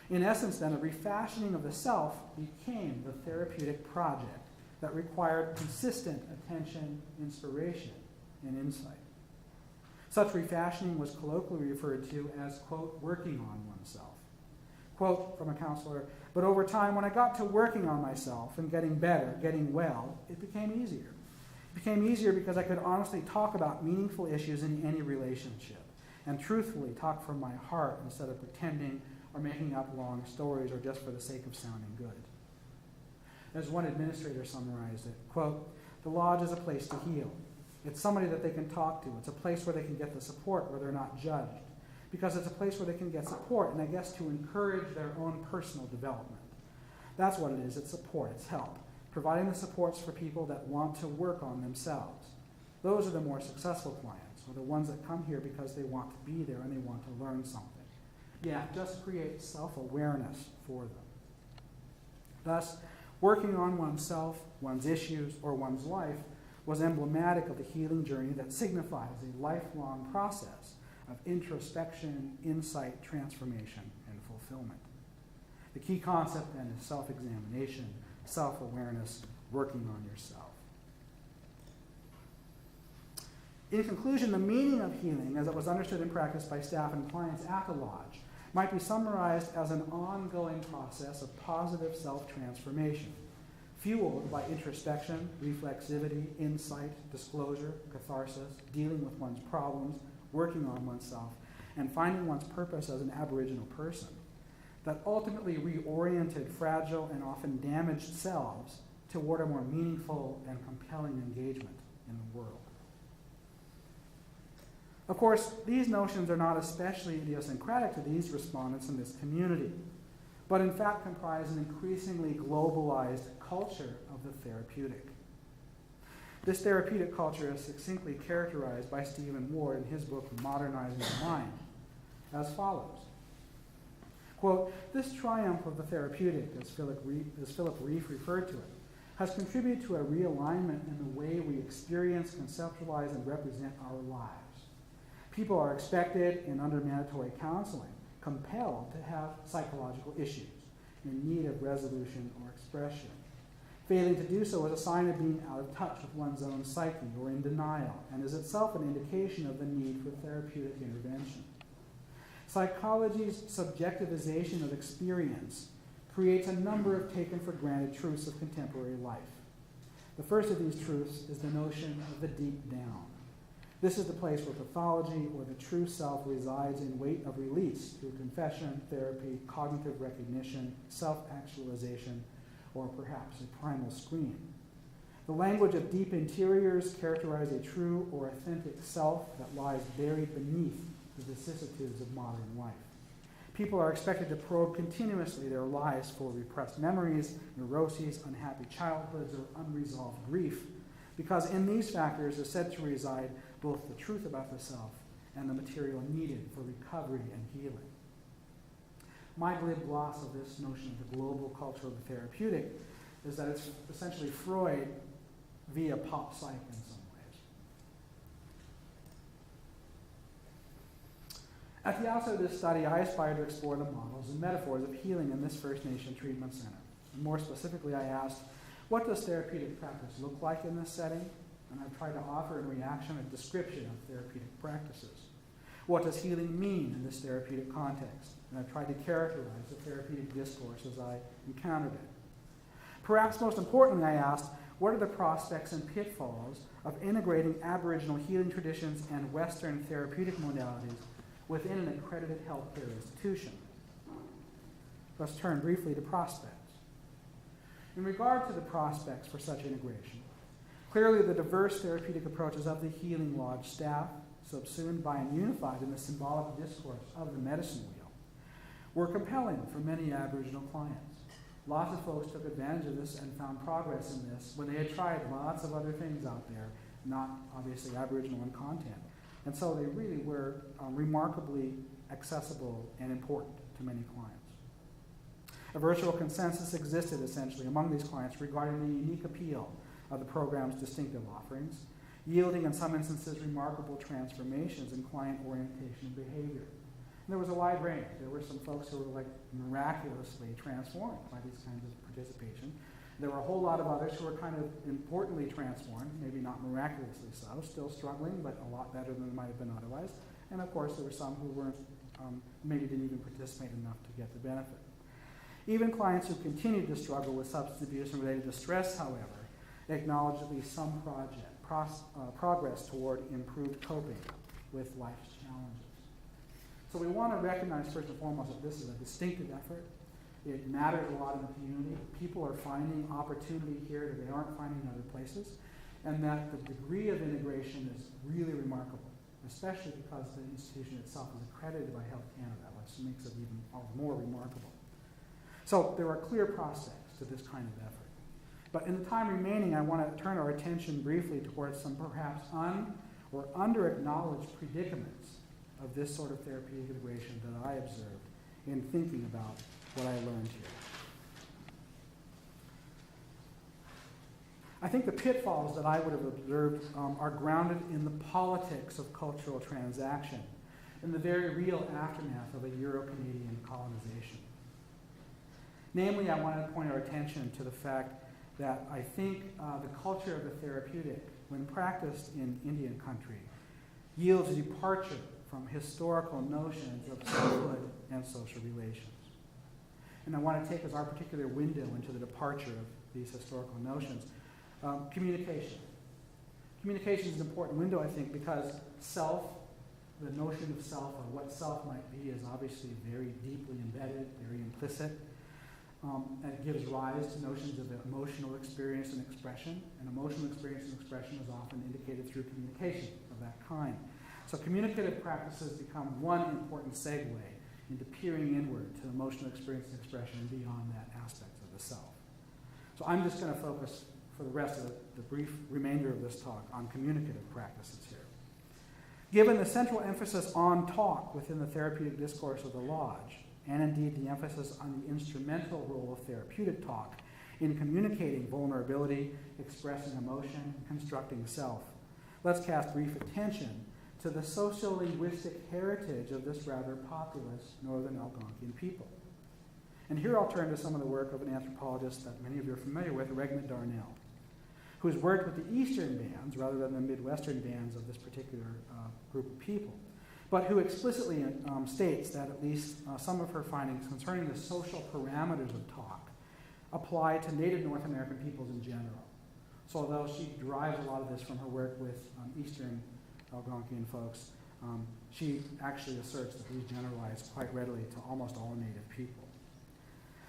In essence, then, a refashioning of the self became the therapeutic project that required consistent attention, inspiration, and insight. Such refashioning was colloquially referred to as, quote, "working on oneself." Quote from a counselor, "But over time, when I got to working on myself and getting better, getting well, it became easier. It became easier because I could honestly talk about meaningful issues in any relationship and truthfully talk from my heart instead of pretending or making up long stories or just for the sake of sounding good." As one administrator summarized it, quote, "The lodge is a place to heal. It's somebody that they can talk to. It's a place where they can get the support where they're not judged. Because it's a place where they can get support and I guess to encourage their own personal development. That's what it is. It's support. It's help. Providing the supports for people that want to work on themselves. Those are the more successful clients, or the ones that come here because they want to be there and they want to learn something. Yeah, just create self-awareness for them." Thus, working on oneself, one's issues, or one's life was emblematic of the healing journey that signifies a lifelong process of introspection, insight, transformation, and fulfillment. The key concept then is self-examination, self-awareness, working on yourself. In conclusion, the meaning of healing, as it was understood and practiced by staff and clients at the lodge, might be summarized as an ongoing process of positive self-transformation, fueled by introspection, reflexivity, insight, disclosure, catharsis, dealing with one's problems, working on oneself, and finding one's purpose as an Aboriginal person, that ultimately reoriented fragile and often damaged selves toward a more meaningful and compelling engagement in the world. Of course, these notions are not especially idiosyncratic to these respondents in this community, but in fact comprise an increasingly globalized culture of the therapeutic. This therapeutic culture is succinctly characterized by Stephen Ward in his book, Modernizing the Mind, as follows. Quote, "This triumph of the therapeutic, as Philip Reif referred to it, has contributed to a realignment in the way we experience, conceptualize, and represent our lives. People are expected, and under mandatory counseling, compelled to have psychological issues in need of resolution or expression. Failing to do so is a sign of being out of touch with one's own psyche or in denial, and is itself an indication of the need for therapeutic intervention. Psychology's subjectivization of experience creates a number of taken-for-granted truths of contemporary life. The first of these truths is the notion of the deep down. This is the place where pathology or the true self resides in wait of release through confession, therapy, cognitive recognition, self-actualization, or perhaps a primal scream. The language of deep interiors characterize a true or authentic self that lies buried beneath the vicissitudes of modern life. People are expected to probe continuously their lives for repressed memories, neuroses, unhappy childhoods, or unresolved grief, because in these factors is said to reside both the truth about the self and the material needed for recovery and healing. My glib gloss of this notion of the global culture of the therapeutic is that it's essentially Freud via pop psych in some ways. At the outset of this study, I aspired to explore the models and metaphors of healing in this First Nation treatment center. And more specifically, I asked, what does therapeutic practice look like in this setting? And I've tried to offer in reaction a description of therapeutic practices. What does healing mean in this therapeutic context? And I've tried to characterize the therapeutic discourse as I encountered it. Perhaps most importantly, I asked, what are the prospects and pitfalls of integrating Aboriginal healing traditions and Western therapeutic modalities within an accredited healthcare institution? Let's turn briefly to prospects. In regard to the prospects for such integration, clearly the diverse therapeutic approaches of the Healing Lodge staff, subsumed by and unified in the symbolic discourse of the medicine wheel, were compelling for many Aboriginal clients. Lots of folks took advantage of this and found progress in this when they had tried lots of other things out there, not obviously Aboriginal in content. And so they really were remarkably accessible and important to many clients. A virtual consensus existed essentially among these clients regarding the unique appeal of the program's distinctive offerings, yielding in some instances remarkable transformations in client orientation and behavior. And there was a wide range. There were some folks who were miraculously transformed by these kinds of participation. There were a whole lot of others who were kind of importantly transformed, maybe not miraculously so, still struggling, but a lot better than it might have been otherwise. And of course, there were some who weren't, maybe didn't even participate enough to get the benefit. Even clients who continued to struggle with substance abuse and related distress, however, acknowledged at least some progress toward improved coping with life's challenges. So we want to recognize first and foremost that this is a distinctive effort. It matters a lot in the community. People are finding opportunity here that they aren't finding in other places, and that the degree of integration is really remarkable, especially because the institution itself is accredited by Health Canada, which makes it even more remarkable. So there are clear prospects to this kind of effort. But in the time remaining, I want to turn our attention briefly towards some perhaps or under-acknowledged predicaments of this sort of therapeutic integration that I observed in thinking about what I learned here. I think the pitfalls that I would have observed are grounded in the politics of cultural transaction, in the very real aftermath of a Euro-Canadian colonization. Namely, I wanted to point our attention to the fact that I think the culture of the therapeutic, when practiced in Indian country, yields a departure from historical notions of selfhood and social relations. And I want to take as our particular window into the departure of these historical notions, communication. Communication is an important window, I think, because self, the notion of self or what self might be, is obviously very deeply embedded, very implicit. And it gives rise to notions of emotional experience and expression. And emotional experience and expression is often indicated through communication of that kind. So communicative practices become one important segue into peering inward to emotional experience and expression beyond that aspect of the self. So I'm just going to focus for the rest of the brief remainder of this talk on communicative practices here. Given the central emphasis on talk within the therapeutic discourse of the Lodge, and indeed the emphasis on the instrumental role of therapeutic talk in communicating vulnerability, expressing emotion, and constructing self, let's cast brief attention to the sociolinguistic heritage of this rather populous Northern Algonquian people. And here I'll turn to some of the work of an anthropologist that many of you are familiar with, Regment Darnell, who's worked with the eastern bands rather than the Midwestern bands of this particular group of people, but who explicitly states that at least some of her findings concerning the social parameters of talk apply to Native North American peoples in general. So although she derives a lot of this from her work with Eastern Algonquian folks, she actually asserts that these generalize quite readily to almost all Native people.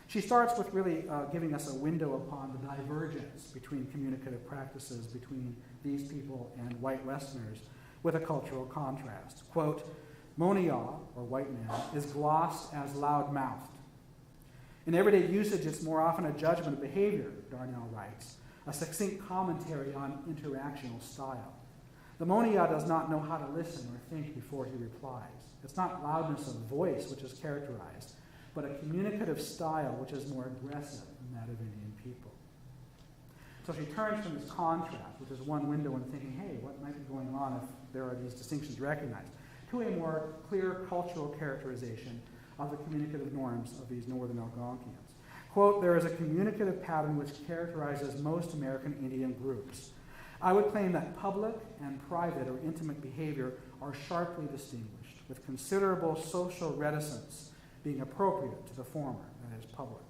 She starts with really giving us a window upon the divergence between communicative practices between these people and white Westerners with a cultural contrast. Quote, Moneyaw, or white man, is glossed as loud-mouthed. In everyday usage, it's more often a judgment of behavior, Darnell writes, a succinct commentary on interactional style. The Moneyaw does not know how to listen or think before he replies. It's not loudness of voice which is characterized, but a communicative style which is more aggressive than that of Indian people. So she turns from this contrast, which is one window in thinking, hey, what might be going on if there are these distinctions recognized, to a more clear cultural characterization of the communicative norms of these northern Algonquians. Quote, there is a communicative pattern which characterizes most American Indian groups. I would claim that public and private or intimate behavior are sharply distinguished, with considerable social reticence being appropriate to the former, that is public.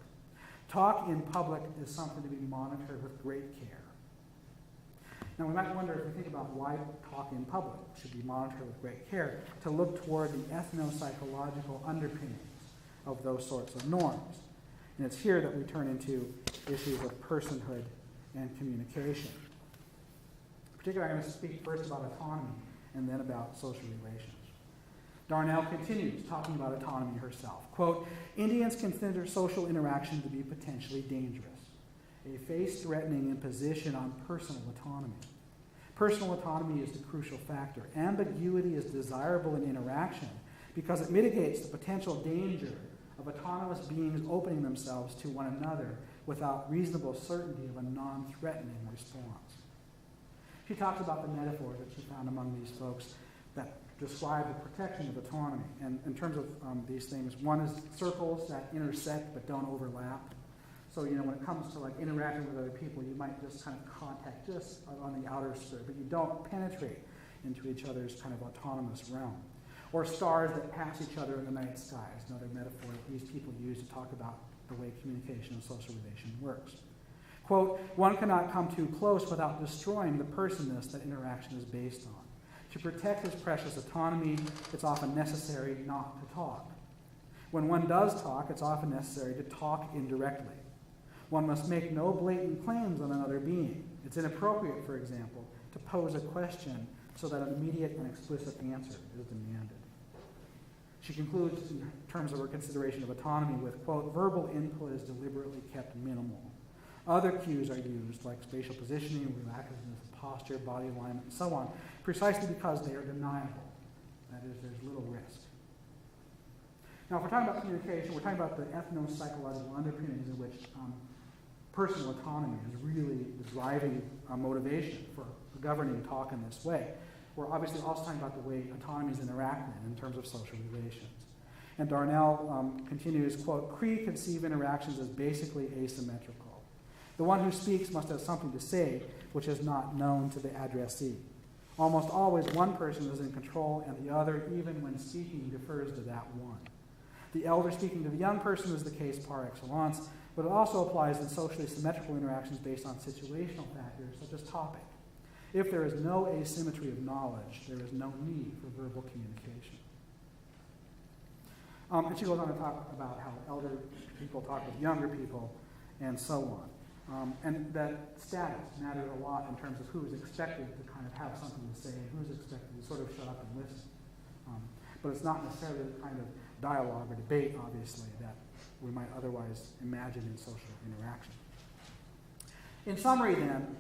Talk in public is something to be monitored with great care. Now we might wonder, if we think about why talk in public should be monitored with great care, to look toward the ethno-psychological underpinnings of those sorts of norms. And it's here that we turn into issues of personhood and communication. Particularly, I'm going to speak first about autonomy and then about social relations. Darnell continues talking about autonomy herself. Quote, Indians consider social interaction to be potentially dangerous, a face-threatening imposition on personal autonomy. Personal autonomy is the crucial factor. Ambiguity is desirable in interaction because it mitigates the potential danger of autonomous beings opening themselves to one another without reasonable certainty of a non-threatening response. She talks about the metaphors that she found among these folks that describe the protection of autonomy. And in terms of these things, one is circles that intersect but don't overlap. So, when it comes to like interacting with other people, you might just kind of contact just on the outer skirt, but you don't penetrate into each other's kind of autonomous realm. Or stars that pass each other in the night sky is another metaphor that these people use to talk about the way communication and social relation works. Quote, one cannot come too close without destroying the personness that interaction is based on. To protect his precious autonomy, it's often necessary not to talk. When one does talk, it's often necessary to talk indirectly. One must make no blatant claims on another being. It's inappropriate, for example, to pose a question so that an immediate and explicit answer is demanded. She concludes in terms of her consideration of autonomy with, quote, verbal input is deliberately kept minimal. Other cues are used, like spatial positioning, relaxedness of posture, body alignment, and so on, precisely because they are deniable. That is, there's little risk. Now, if we're talking about communication, we're talking about the ethno-psychological underpinnings in which personal autonomy is really the driving motivation for governing talk in this way. We're obviously also talking about the way autonomy is interacted in terms of social relations. And Darnell continues, quote, Cree conceive interactions as basically asymmetrical. The one who speaks must have something to say which is not known to the addressee. Almost always one person is in control and the other, even when speaking, defers to that one. The elder speaking to the young person is the case par excellence, but it also applies in socially symmetrical interactions based on situational factors such as topic. If there is no asymmetry of knowledge, there is no need for verbal communication. And she goes on to talk about how elder people talk with younger people and so on. And that status matters a lot in terms of who's expected to kind of have something to say and who's expected to sort of shut up and listen. But it's not necessarily the kind of dialogue or debate, obviously, that we might otherwise imagine in social interaction. In summary, then,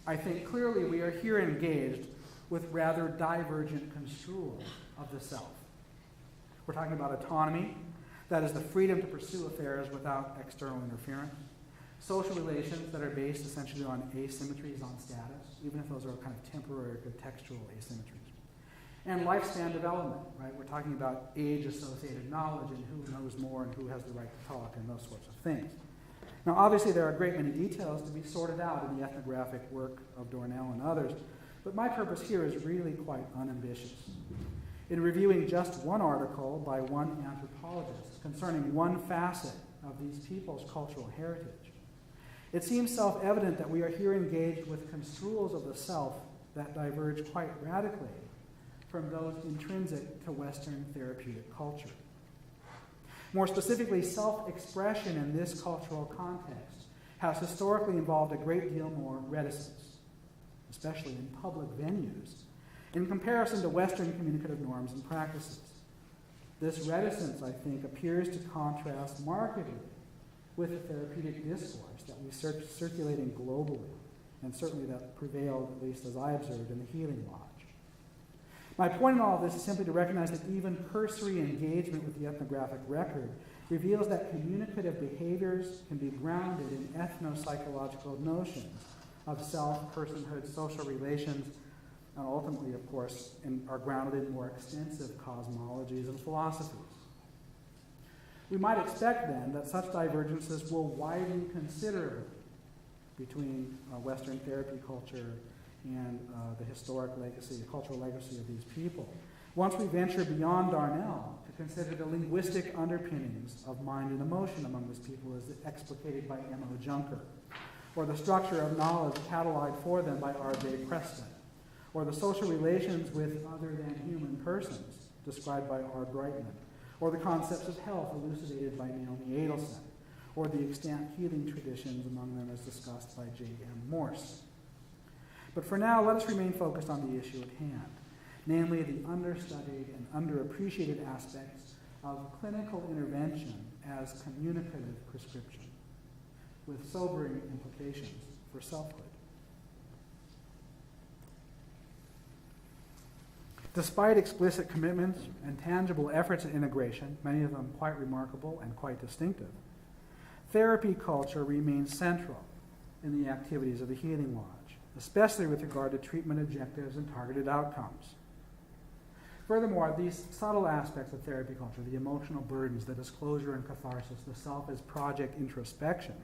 I think clearly we are here engaged with rather divergent construal of the self. We're talking about autonomy, that is the freedom to pursue affairs without external interference. Social relations that are based essentially on asymmetries on status, even if those are kind of temporary or contextual asymmetries. And lifespan development, right? We're talking about age-associated knowledge and who knows more and who has the right to talk and those sorts of things. Now, obviously, there are a great many details to be sorted out in the ethnographic work of Dornell and others, but my purpose here is really quite unambitious. In reviewing just one article by one anthropologist concerning one facet of these people's cultural heritage, it seems self-evident that we are here engaged with construals of the self that diverge quite radically from those intrinsic to Western therapeutic culture. More specifically, self-expression in this cultural context has historically involved a great deal more reticence, especially in public venues, in comparison to Western communicative norms and practices. This reticence, I think, appears to contrast markedly with the therapeutic discourse that we circulating globally, and certainly that prevailed, at least as I observed, in the Healing Lodge. My point in all of this is simply to recognize that even cursory engagement with the ethnographic record reveals that communicative behaviors can be grounded in ethno-psychological notions of self, personhood, social relations, and ultimately, of course, are grounded in more extensive cosmologies and philosophies. We might expect, then, that such divergences will widen considerably between Western therapy culture and the historic legacy, the cultural legacy of these people. Once we venture beyond Darnell to consider the linguistic underpinnings of mind and emotion among these people as explicated by M.O. Junker, or the structure of knowledge cataloged for them by R.J. Preston, or the social relations with other-than-human persons described by R. Brightman, or the concepts of health elucidated by Naomi Adelson, or the extant healing traditions among them as discussed by J.M. Morse. But for now, let us remain focused on the issue at hand, namely the understudied and underappreciated aspects of clinical intervention as communicative prescription, with sobering implications for selfhood. Despite explicit commitments and tangible efforts at integration, many of them quite remarkable and quite distinctive, therapy culture remains central in the activities of the Healing Lodge, especially with regard to treatment objectives and targeted outcomes. Furthermore, these subtle aspects of therapy culture, the emotional burdens, the disclosure and catharsis, the self as project introspection,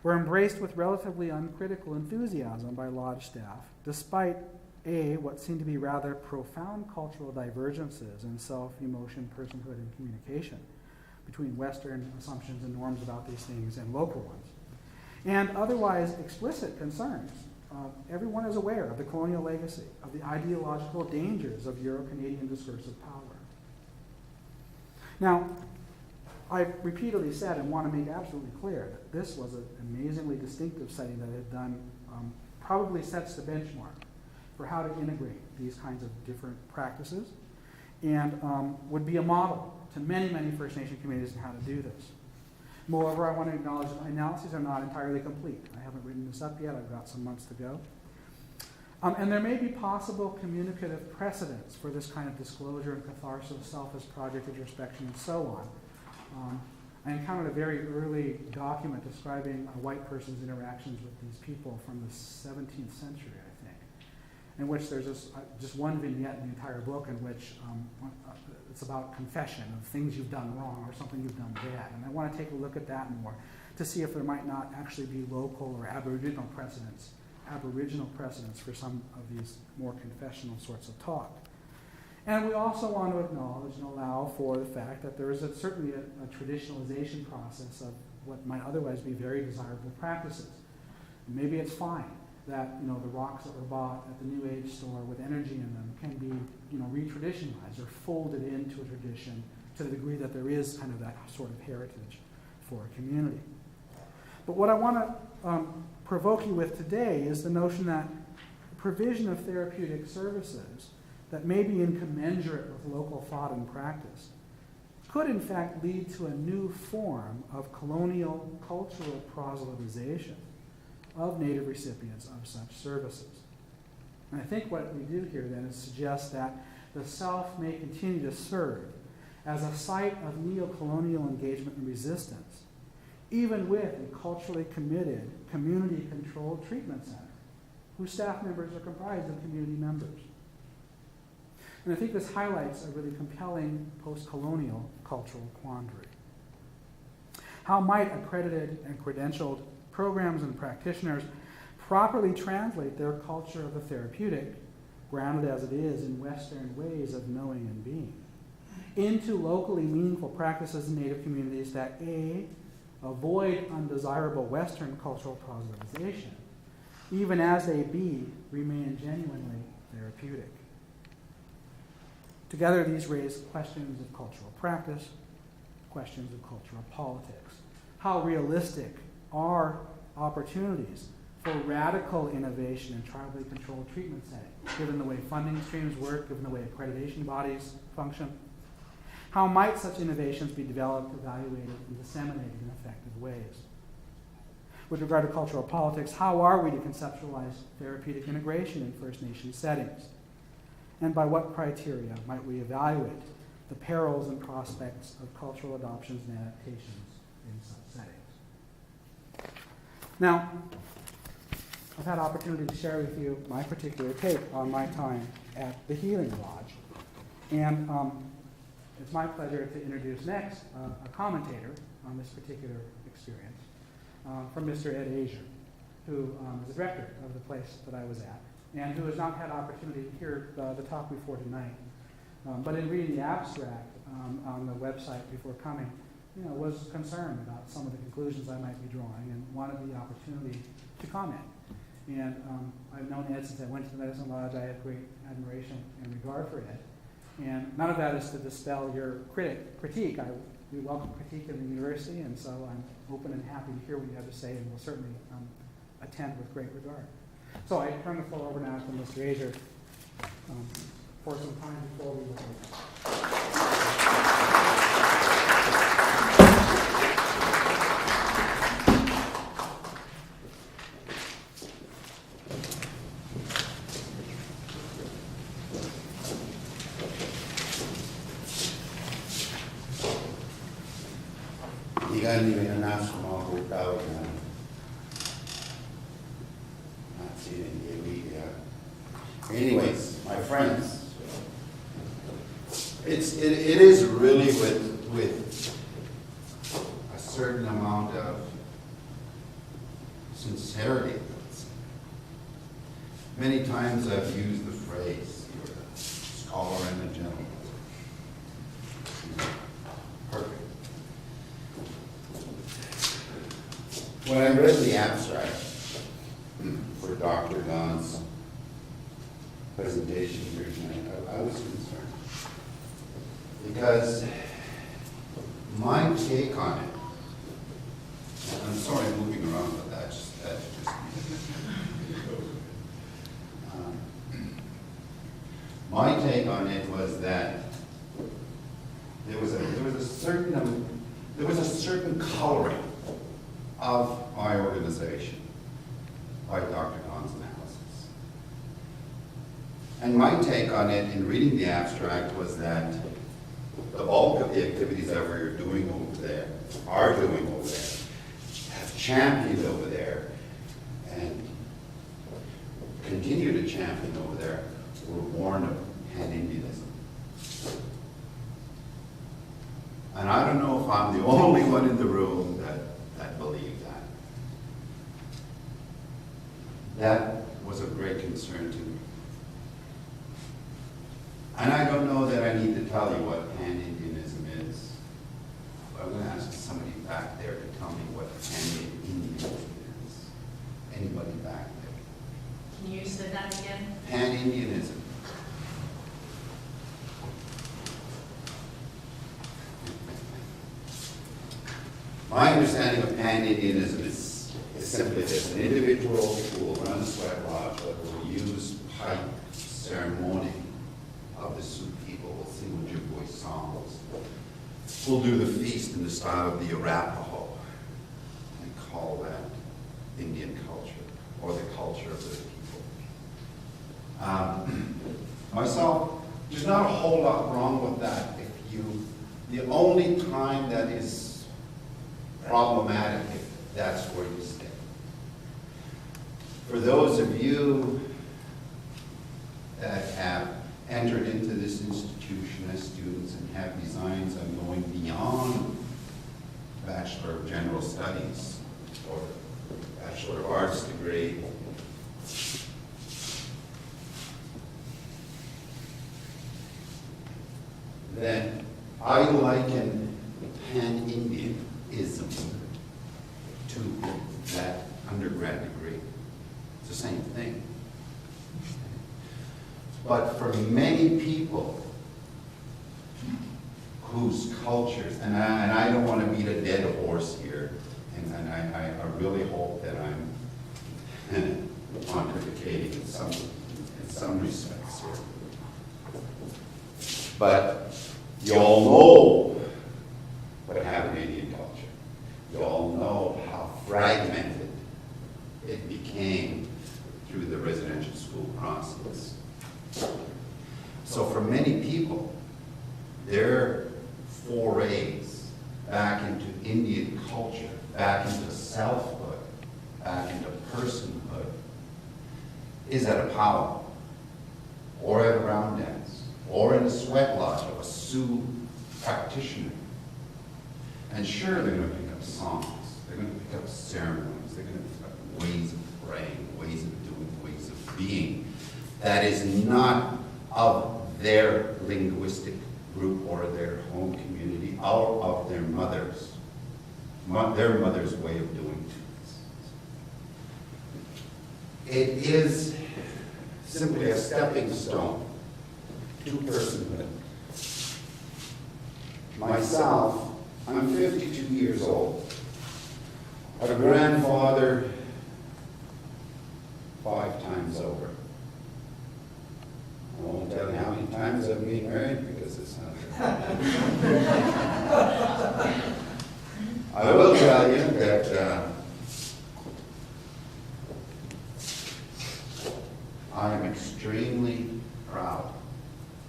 were embraced with relatively uncritical enthusiasm by Lodge staff, despite what seemed to be rather profound cultural divergences in self, emotion, personhood, and communication between Western assumptions and norms about these things and local ones, and otherwise explicit concerns. Everyone is aware of the colonial legacy, of the ideological dangers of Euro-Canadian discursive power. Now, I've repeatedly said and want to make absolutely clear that this was an amazingly distinctive study that had done, probably sets the benchmark for how to integrate these kinds of different practices, and would be a model to many, many First Nation communities on how to do this. Moreover, I want to acknowledge that my analyses are not entirely complete. I haven't written this up yet. I've got some months to go. And there may be possible communicative precedents for this kind of disclosure and catharsis, self as project introspection, and so on. I encountered a very early document describing a white person's interactions with these people from the 17th century, I think, in which there's just one vignette in the entire book in which it's about confession of things you've done wrong or something you've done bad. And I want to take a look at that more to see if there might not actually be local or Aboriginal precedents for some of these more confessional sorts of talk. And we also want to acknowledge and allow for the fact that there is certainly a traditionalization process of what might otherwise be very desirable practices. And maybe it's fine that the rocks that were bought at the New Age store with energy in them can be re-traditionalized or folded into a tradition to the degree that there is kind of that sort of heritage for a community. But what I want to provoke you with today is the notion that the provision of therapeutic services that may be incommensurate with local thought and practice could in fact lead to a new form of colonial cultural proselytization of Native recipients of such services. And I think what we do here then is suggest that the self may continue to serve as a site of neo-colonial engagement and resistance, even with a culturally committed, community-controlled treatment center, whose staff members are comprised of community members. And I think this highlights a really compelling post-colonial cultural quandary. How might accredited and credentialed programs and practitioners properly translate their culture of the therapeutic, grounded as it is in Western ways of knowing and being, into locally meaningful practices in Native communities that A, avoid undesirable Western cultural positivization, even as they B, remain genuinely therapeutic. Together, these raise questions of cultural practice, questions of cultural politics. How realistic are opportunities for radical innovation in tribally controlled treatment settings, given the way funding streams work, given the way accreditation bodies function? How might such innovations be developed, evaluated, and disseminated in effective ways? With regard to cultural politics, how are we to conceptualize therapeutic integration in First Nation settings? And by what criteria might we evaluate the perils and prospects of cultural adoptions and adaptations in such settings? Now, I've had opportunity to share with you my particular take on my time at the Healing Lodge. And it's my pleasure to introduce next a commentator on this particular experience from Mr. Ed Asier, who is the director of the place that I was at, and who has not had opportunity to hear the talk before tonight. But in reading the abstract on the website before coming, was concerned about some of the conclusions I might be drawing and wanted the opportunity to comment. And I've known Ed since I went to the Medicine Lodge. I have great admiration and regard for Ed. And none of that is to dispel your critique. We welcome critique in the university, and so I'm open and happy to hear what you have to say, and will certainly attend with great regard. So I turn the floor over now to Mr. Asier for some time before we look Ligan international without not seeing the anyways, my friends, it is really with a certain amount of sincerity. Many times I've used the phrase, "You're a scholar and a gentleman." Perfect. When I read the abstract for Dr. Don's presentation here tonight, I was concerned. Because my take on it, and I'm sorry I'm moving around, but that's just my take on it was that there was a certain coloring of my organization by Dr. Don's analysis. And my take on it in reading the abstract was that the bulk of the activities that we're doing over there, have championed over there, and continue to champion over there, were born of Pan-Indianism. And I don't know if I'm the only one in the room that believed that. That was of great concern to me. And I don't know that I need to tell you what Pan-Indianism is. But I'm going to ask somebody back there to tell me what Pan-Indianism is. Anybody back there? Can you say that again? Pan-Indianism. My understanding of Pan-Indianism is simply this: an individual who will run a sweat lodge, but will use pipe ceremony of the Sioux people, will sing Ojibwe songs, will do the feast in the style of the Arapaho, and call that Indian culture, or the culture of the people. Myself, there's not a whole lot wrong with that. The only time that is problematic if that's where you stay. For those of you that have entered into this institution as students and have designs on going beyond Bachelor of General Studies or Bachelor of Arts degree, then I liken pan-Indianism to that undergrad degree. It's the same thing. But for many people whose cultures, and I don't want to beat a dead horse here, and I really hope that I'm pontificating in some respects here. But you all know what happened in Indian culture. You all know how fragmented it became through the residential school process. So for many people, their forays back into Indian culture, back into selfhood, back into personhood, is at a powwow, or at a round dance, or in a sweat lodge of a Sioux practitioner. And sure, they're going to pick up songs, they're going to pick up ceremonies, they're going to pick up ways of praying, ways of doing, ways of being. That is not of their linguistic group or their home community, or of their mother's way of doing things. It is simply a stepping stone to personhood. Myself, I'm 52 years old. I have a grandfather 5 times over. I won't tell you how many times I've been married because it's not true. I will tell you that I am extremely proud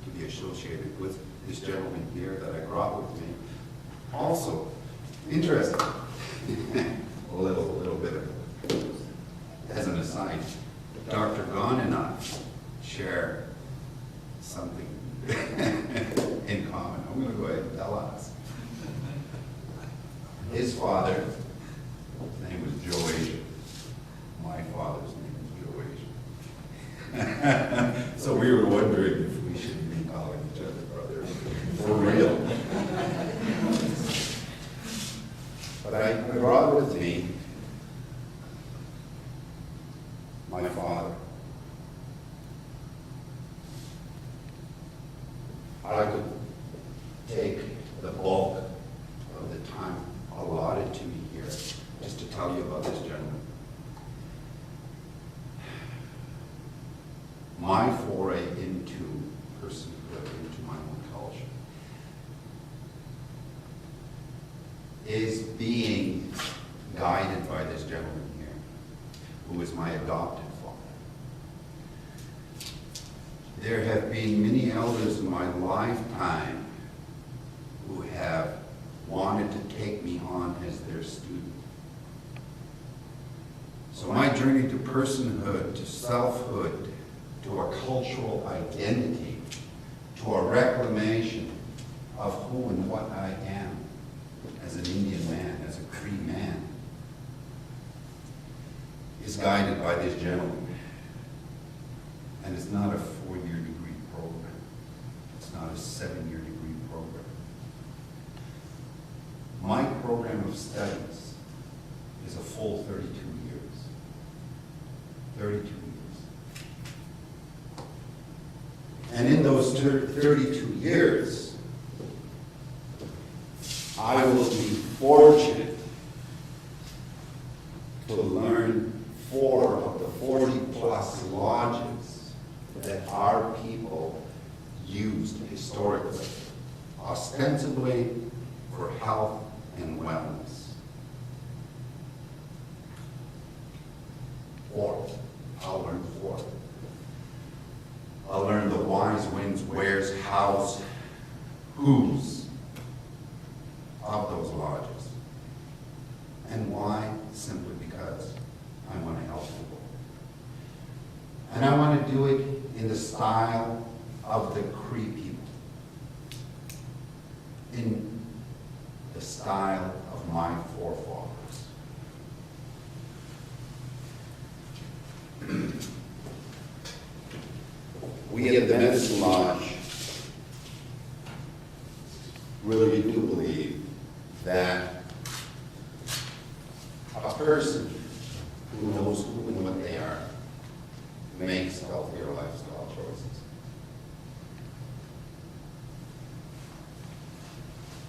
to be associated with this gentleman here that I brought with me. Also, interesting, a little bit of, as an aside, Dr. Gon and I share something in common. I'm going to go ahead and tell us. His father, his name was Joe Asia. My father's name was Joe Asia. So we were wondering if we should be calling each other brother for real. But I brought with me my father. I could take the bulk of the time allotted to me here just to tell you about this gentleman. My foray into personhood, into my own culture, is being guided by this gentleman here, who is my adopted father. There have been many elders in my lifetime who have wanted to take me on as their student. So my journey to personhood, to selfhood, to a cultural identity, to a reclamation of who and what I am as an Indian man, as a Cree man, is guided by this gentleman. And it's not a 4-year degree program. It's not a 7-year degree program. My program of studies is a full 32 years. 32 years. And in those 32 years, I will be fortunate to learn 4 of the 40+ lodges that our people used historically, ostensibly for health and wellness. 4. I'll learn 4. I'll learn the whys, whens, wheres, hows, whos of those lodges. And why? Simply because I want to help people. And I want to do it in the style of the Cree people. in the style of my forefathers. We at the Medicine Lodge really do believe that a person who knows who and what they are makes healthier lifestyle choices.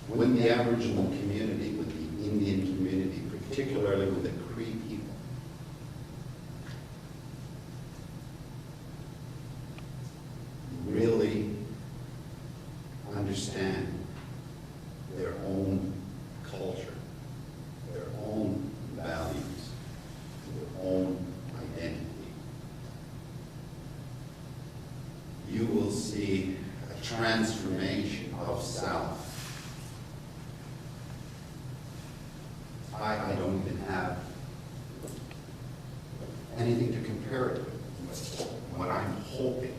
When the Aboriginal community, with the Indian community, particularly with the Cree people, really understand their own culture, their own values, their own identity, you will see a transformation of self. I don't even have anything to compare it with. What I'm hoping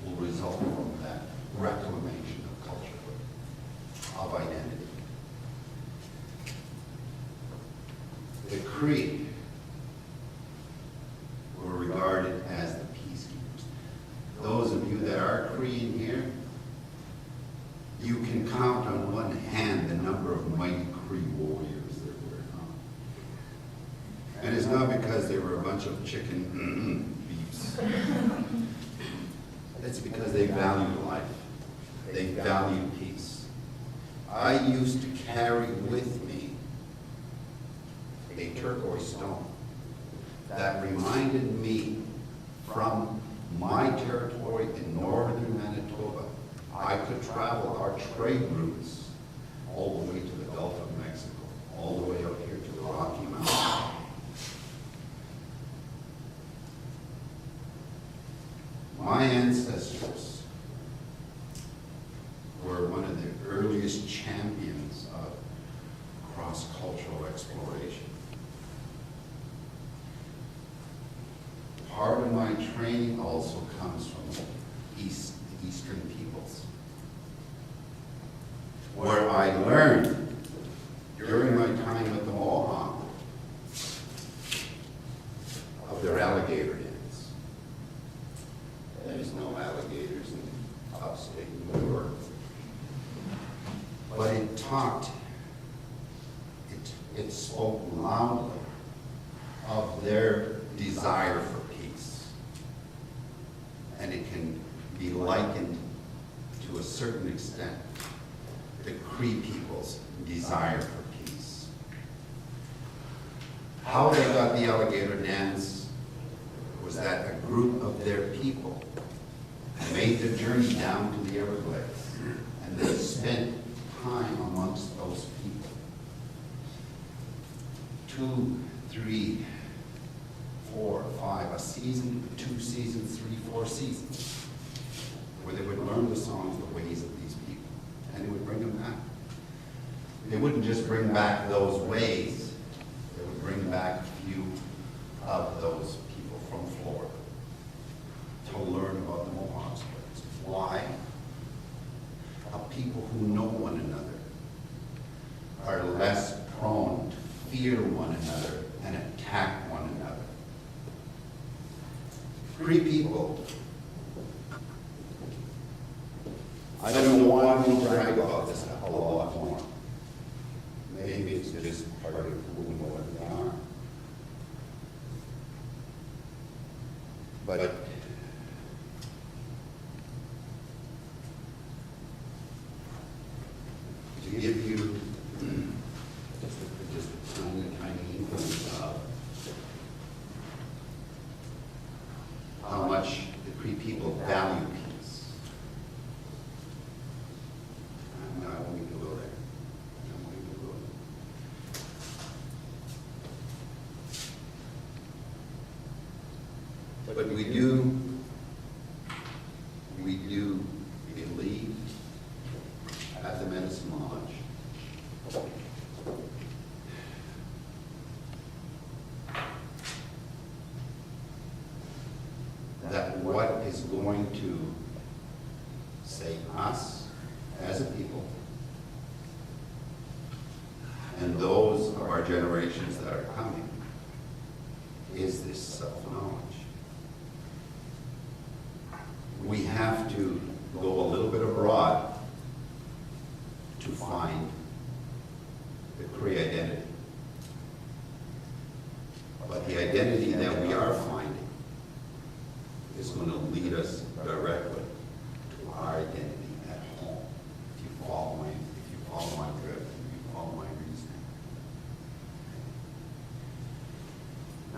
will result from that reclamation of culture, of identity. The Cree were regarded as the peacekeepers. Those of you that are Cree in here, you can count on one hand the number of mighty Cree warriors there were. And it's not because they were a bunch of chicken beefs. It's because they valued life. They valued peace. I used to carry with me a turquoise stone that reminded me from my territory in northern Manitoba, I could travel our trade routes all the way to the Gulf of Mexico, all the way up here to the Rocky Mountains. My ancestors were one of the earliest champions of cross-cultural exploration. Part of my training also comes from Eastern peoples, where I learned during my time with the Mohawk of their alligator dens. There's no alligators in upstate New York. But it talked, it spoke loudly of their desire for peace. And it can be likened to a certain extent the Cree people's desire for peace. How they got the alligator dens was that a group of their people made the journey down to the Everglades, and they spent time amongst those people. 2, 3, 4, 5, a season, 2 seasons, 3, 4 seasons, where they would learn the songs, the ways of these people, and it would bring them back. They wouldn't just bring back those ways, they would bring back a few of those people from Florida to learn about the Mohawks. Why? A people who know one another are less prone to fear one another and attack one another. Cree people, I don't know why we brag about this a lot more. Maybe it's just part of who we know what they are. But to give you just a tiny inkling of how much the Cree people value peace. I'm not going to go there. I'm going to go there. But we do believe at the Medicine Lodge that what is going to save us as a people, and those of our generations that are coming, is this self-knowledge. We have to go a little bit abroad to find the Cree identity. But the identity that we are finding is going to lead us directly to our identity at home. If you follow my drift, if you follow my reasoning.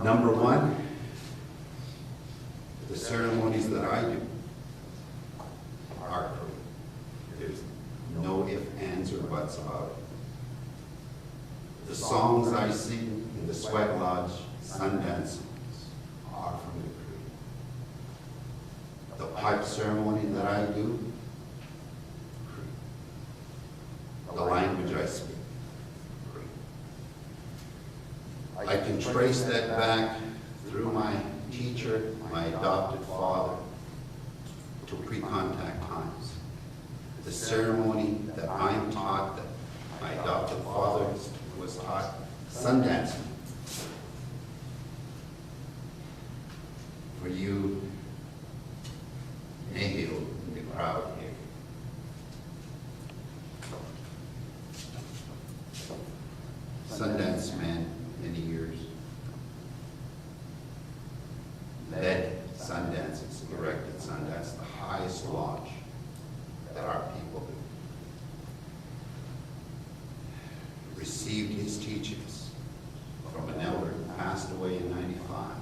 Number one, the ceremonies that I do are Cree. There's no ifs, ands, or buts about it. The songs I sing in the Sweat Lodge Sundance songs are from the Cree. The pipe ceremony that I do, Cree. The language I speak, Cree. I can trace that back through my teacher, my adopted father, to pre-contact times. The ceremony that I'm taught, that my adopted father was taught, Sundance. For you, Nahil, in the crowd here. Sundance man, many years. Led Sundances, erected Sundance, the highest lodge that our people do. Received his teachings from an elder who passed away in '95,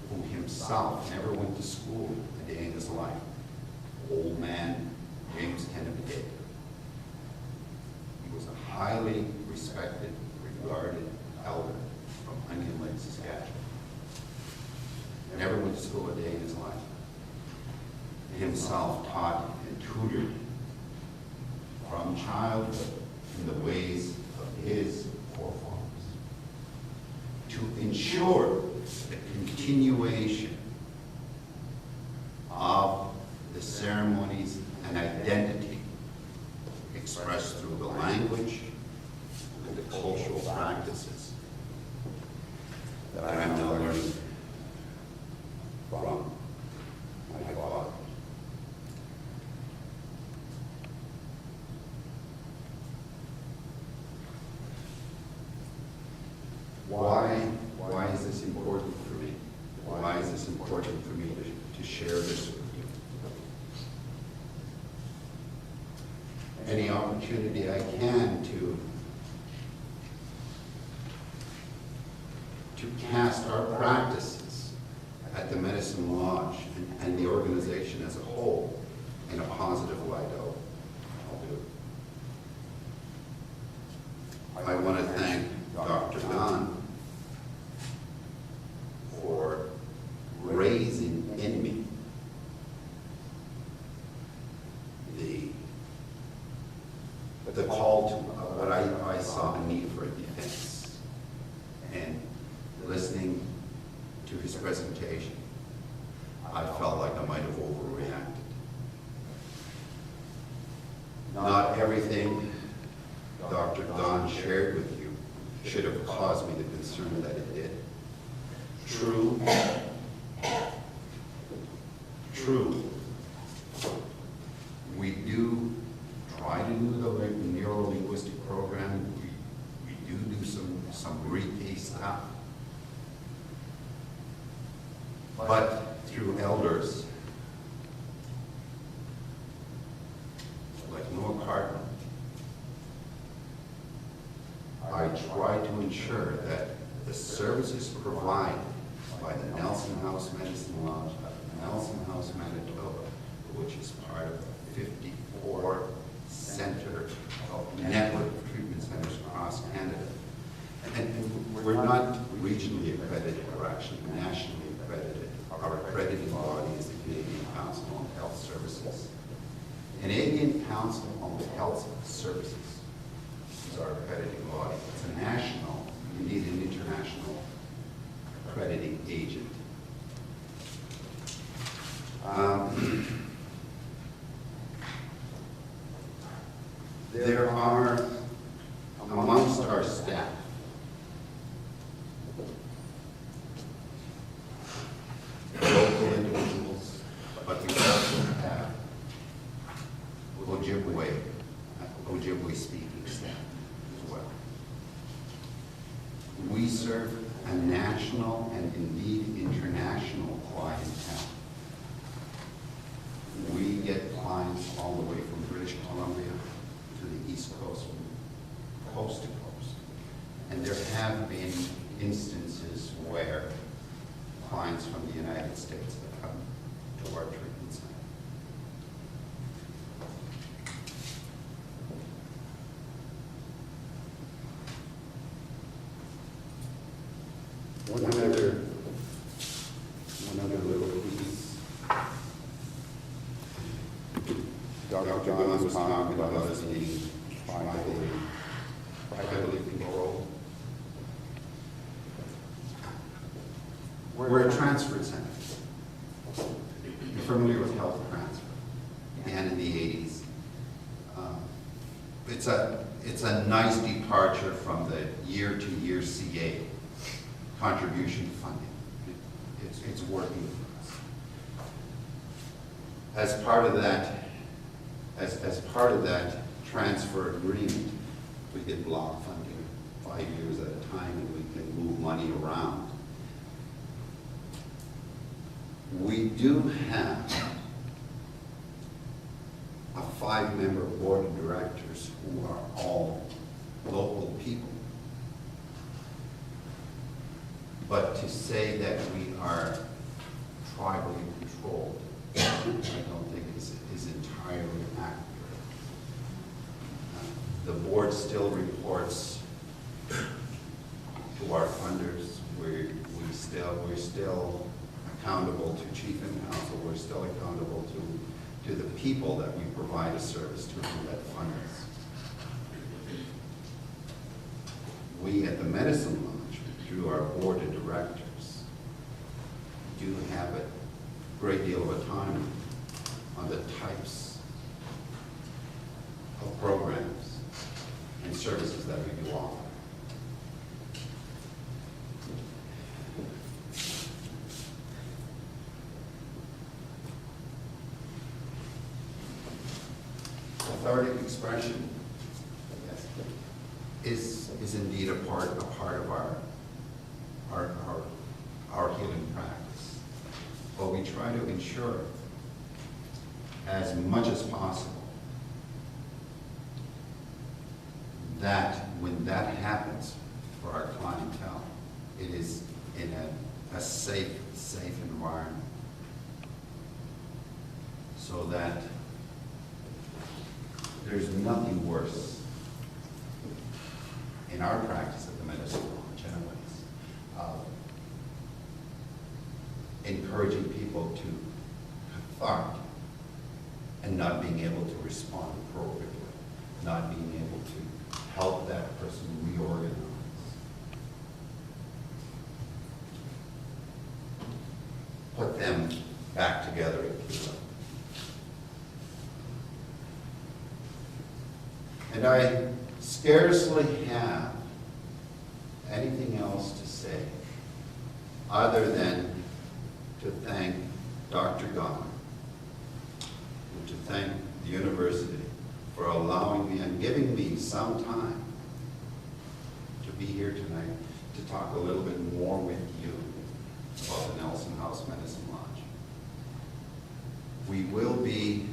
who himself never went to school a day in his life. Old man James Kennedy Baker. He was a highly respected, regarded elder from Onion Lake, Saskatchewan. Never went to school a day in his life. Himself taught and tutored from childhood in the ways of his forefathers to ensure the continuation of the ceremonies and identity expressed through the language and the cultural practices that I am now learning from my father. Why is this important for me? Why is this important for me to share this with you? Any opportunity I can to cast our practices at the Medicine Lodge and the organization as a whole in a positive light, I'll do it. I want to thank Dr. Don for raising in me the call to what I saw a need for a defense. And listening to his presentation, I felt like I might have overreacted. Not everything Dr. Don shared with you should have caused me the concern that it did. True. We do try to do the neuro-linguistic program. We do some repeat stuff. But through elders like Noah Cardinal, I try to ensure that the services provided by the Nelson House Medicine Lodge, Nelson House, Manitoba, which is part of the 54 center of network of treatment centers across Canada. And we're not regionally accredited, we're actually nationally accredited. Our accrediting body is the Canadian Council on Health Services. Canadian Council on Health Services is our accrediting body. It's a national, you need an international accrediting agent. amongst our staff, local individuals, but we also have Ojibwe speaking staff as well. We serve a national and indeed international clientele. We get clients all the way from British Columbia to the East Coast, from coast to coast. And there have been instances where clients from the United States have come to our treatment center. One other little piece. Dr. John was talking about us being privately controlled. We're a transfer center. You're familiar with health transfer, began in the 80s. It's a nice departure from the year-to-year CA contribution funding. It's working for us. As part of that transfer agreement, we get block funding 5 years at a time, and we can move money around. We do have a 5-member board of directors who are all local people. But to say that we are tribally controlled, I don't think is entirely accurate. The board still reports to our funders. We're still accountable to chief and council. We're still accountable to the people that we provide a service to that fund us. We at the Medicine Lodge, through our board of directors, do have a great deal of autonomy on the types of programs and services that we do offer. Cathartic expression is indeed a part of our healing practice. But we try to ensure as much as possible that when that happens for our clientele, it is in a safe environment, so that there's nothing worse in our practice at the Medicine Lodge, anyways, encouraging people to cathartic and not being able to respond appropriately, not being able to help that person reorganize. Put them back together again. And I scarcely have anything else to say other than to thank Dr. Gahn and to thank the university for allowing me and giving me some time to be here tonight to talk a little bit more with you about the Nelson House Medicine Lodge. We will be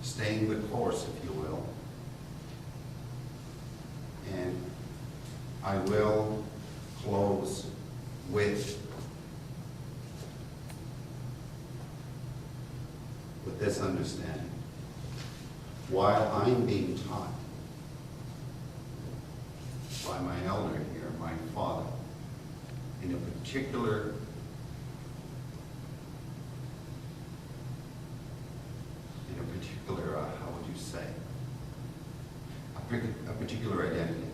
staying the course, if you will. And I will close with this understanding. While I'm being taught by my elder here, my father, in a particular how would you say, a particular identity.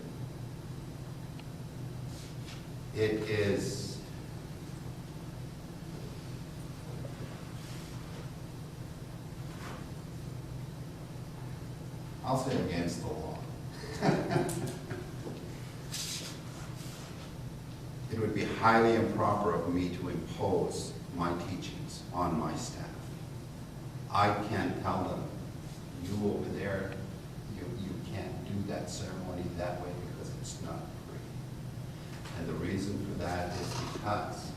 It is I'll say against the law. It would be highly improper of me to impose my teachings on my staff. I can't tell them, you over there, you can't do that ceremony that way because it's not free. And the reason for that is because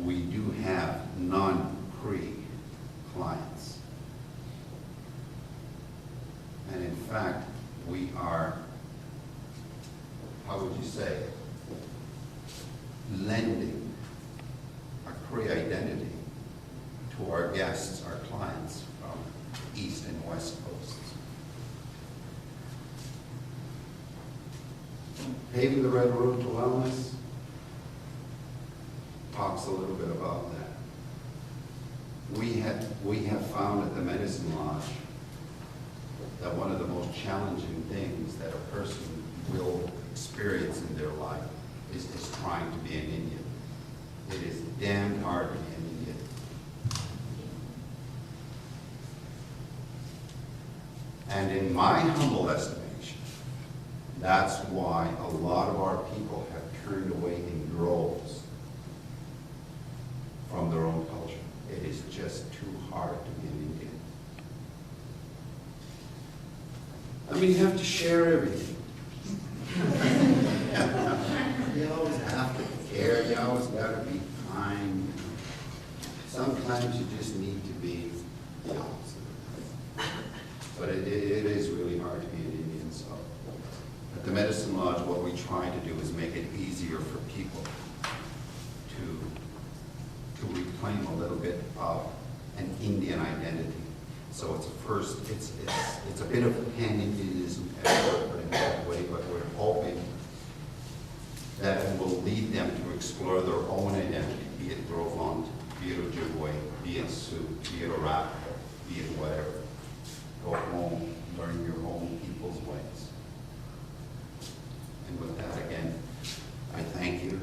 we do have non-pre clients. And in fact, we are, how would you say, lending a Cree identity to our guests, our clients from East and West Coasts. Paving the Red Road to Wellness talks a little bit about that. We have found at the Medicine Lodge that one of the most challenging things that a person will experience in their life is trying to be an Indian. It is damn hard to be an Indian. And in my humble estimation, that's why a lot of our people have turned away in droves from their own culture. It is just too hard to be an Indian. I mean, you have to share everything. You always have to care. You always got to be kind. Sometimes you just need to be the opposite. But it is really hard to be an Indian. So at the Medicine Lodge, what we try to do is make it easier for people to reclaim a little bit of an Indian identity. So it's a bit of pan-Indianism effort in that way, but we're hoping that it will lead them to explore their own identity, be it Gros Ventre, be it Ojibwe, be it Sioux, be it Arapaho, be it whatever. Go home, learn your own people's ways. And with that, again, I thank you.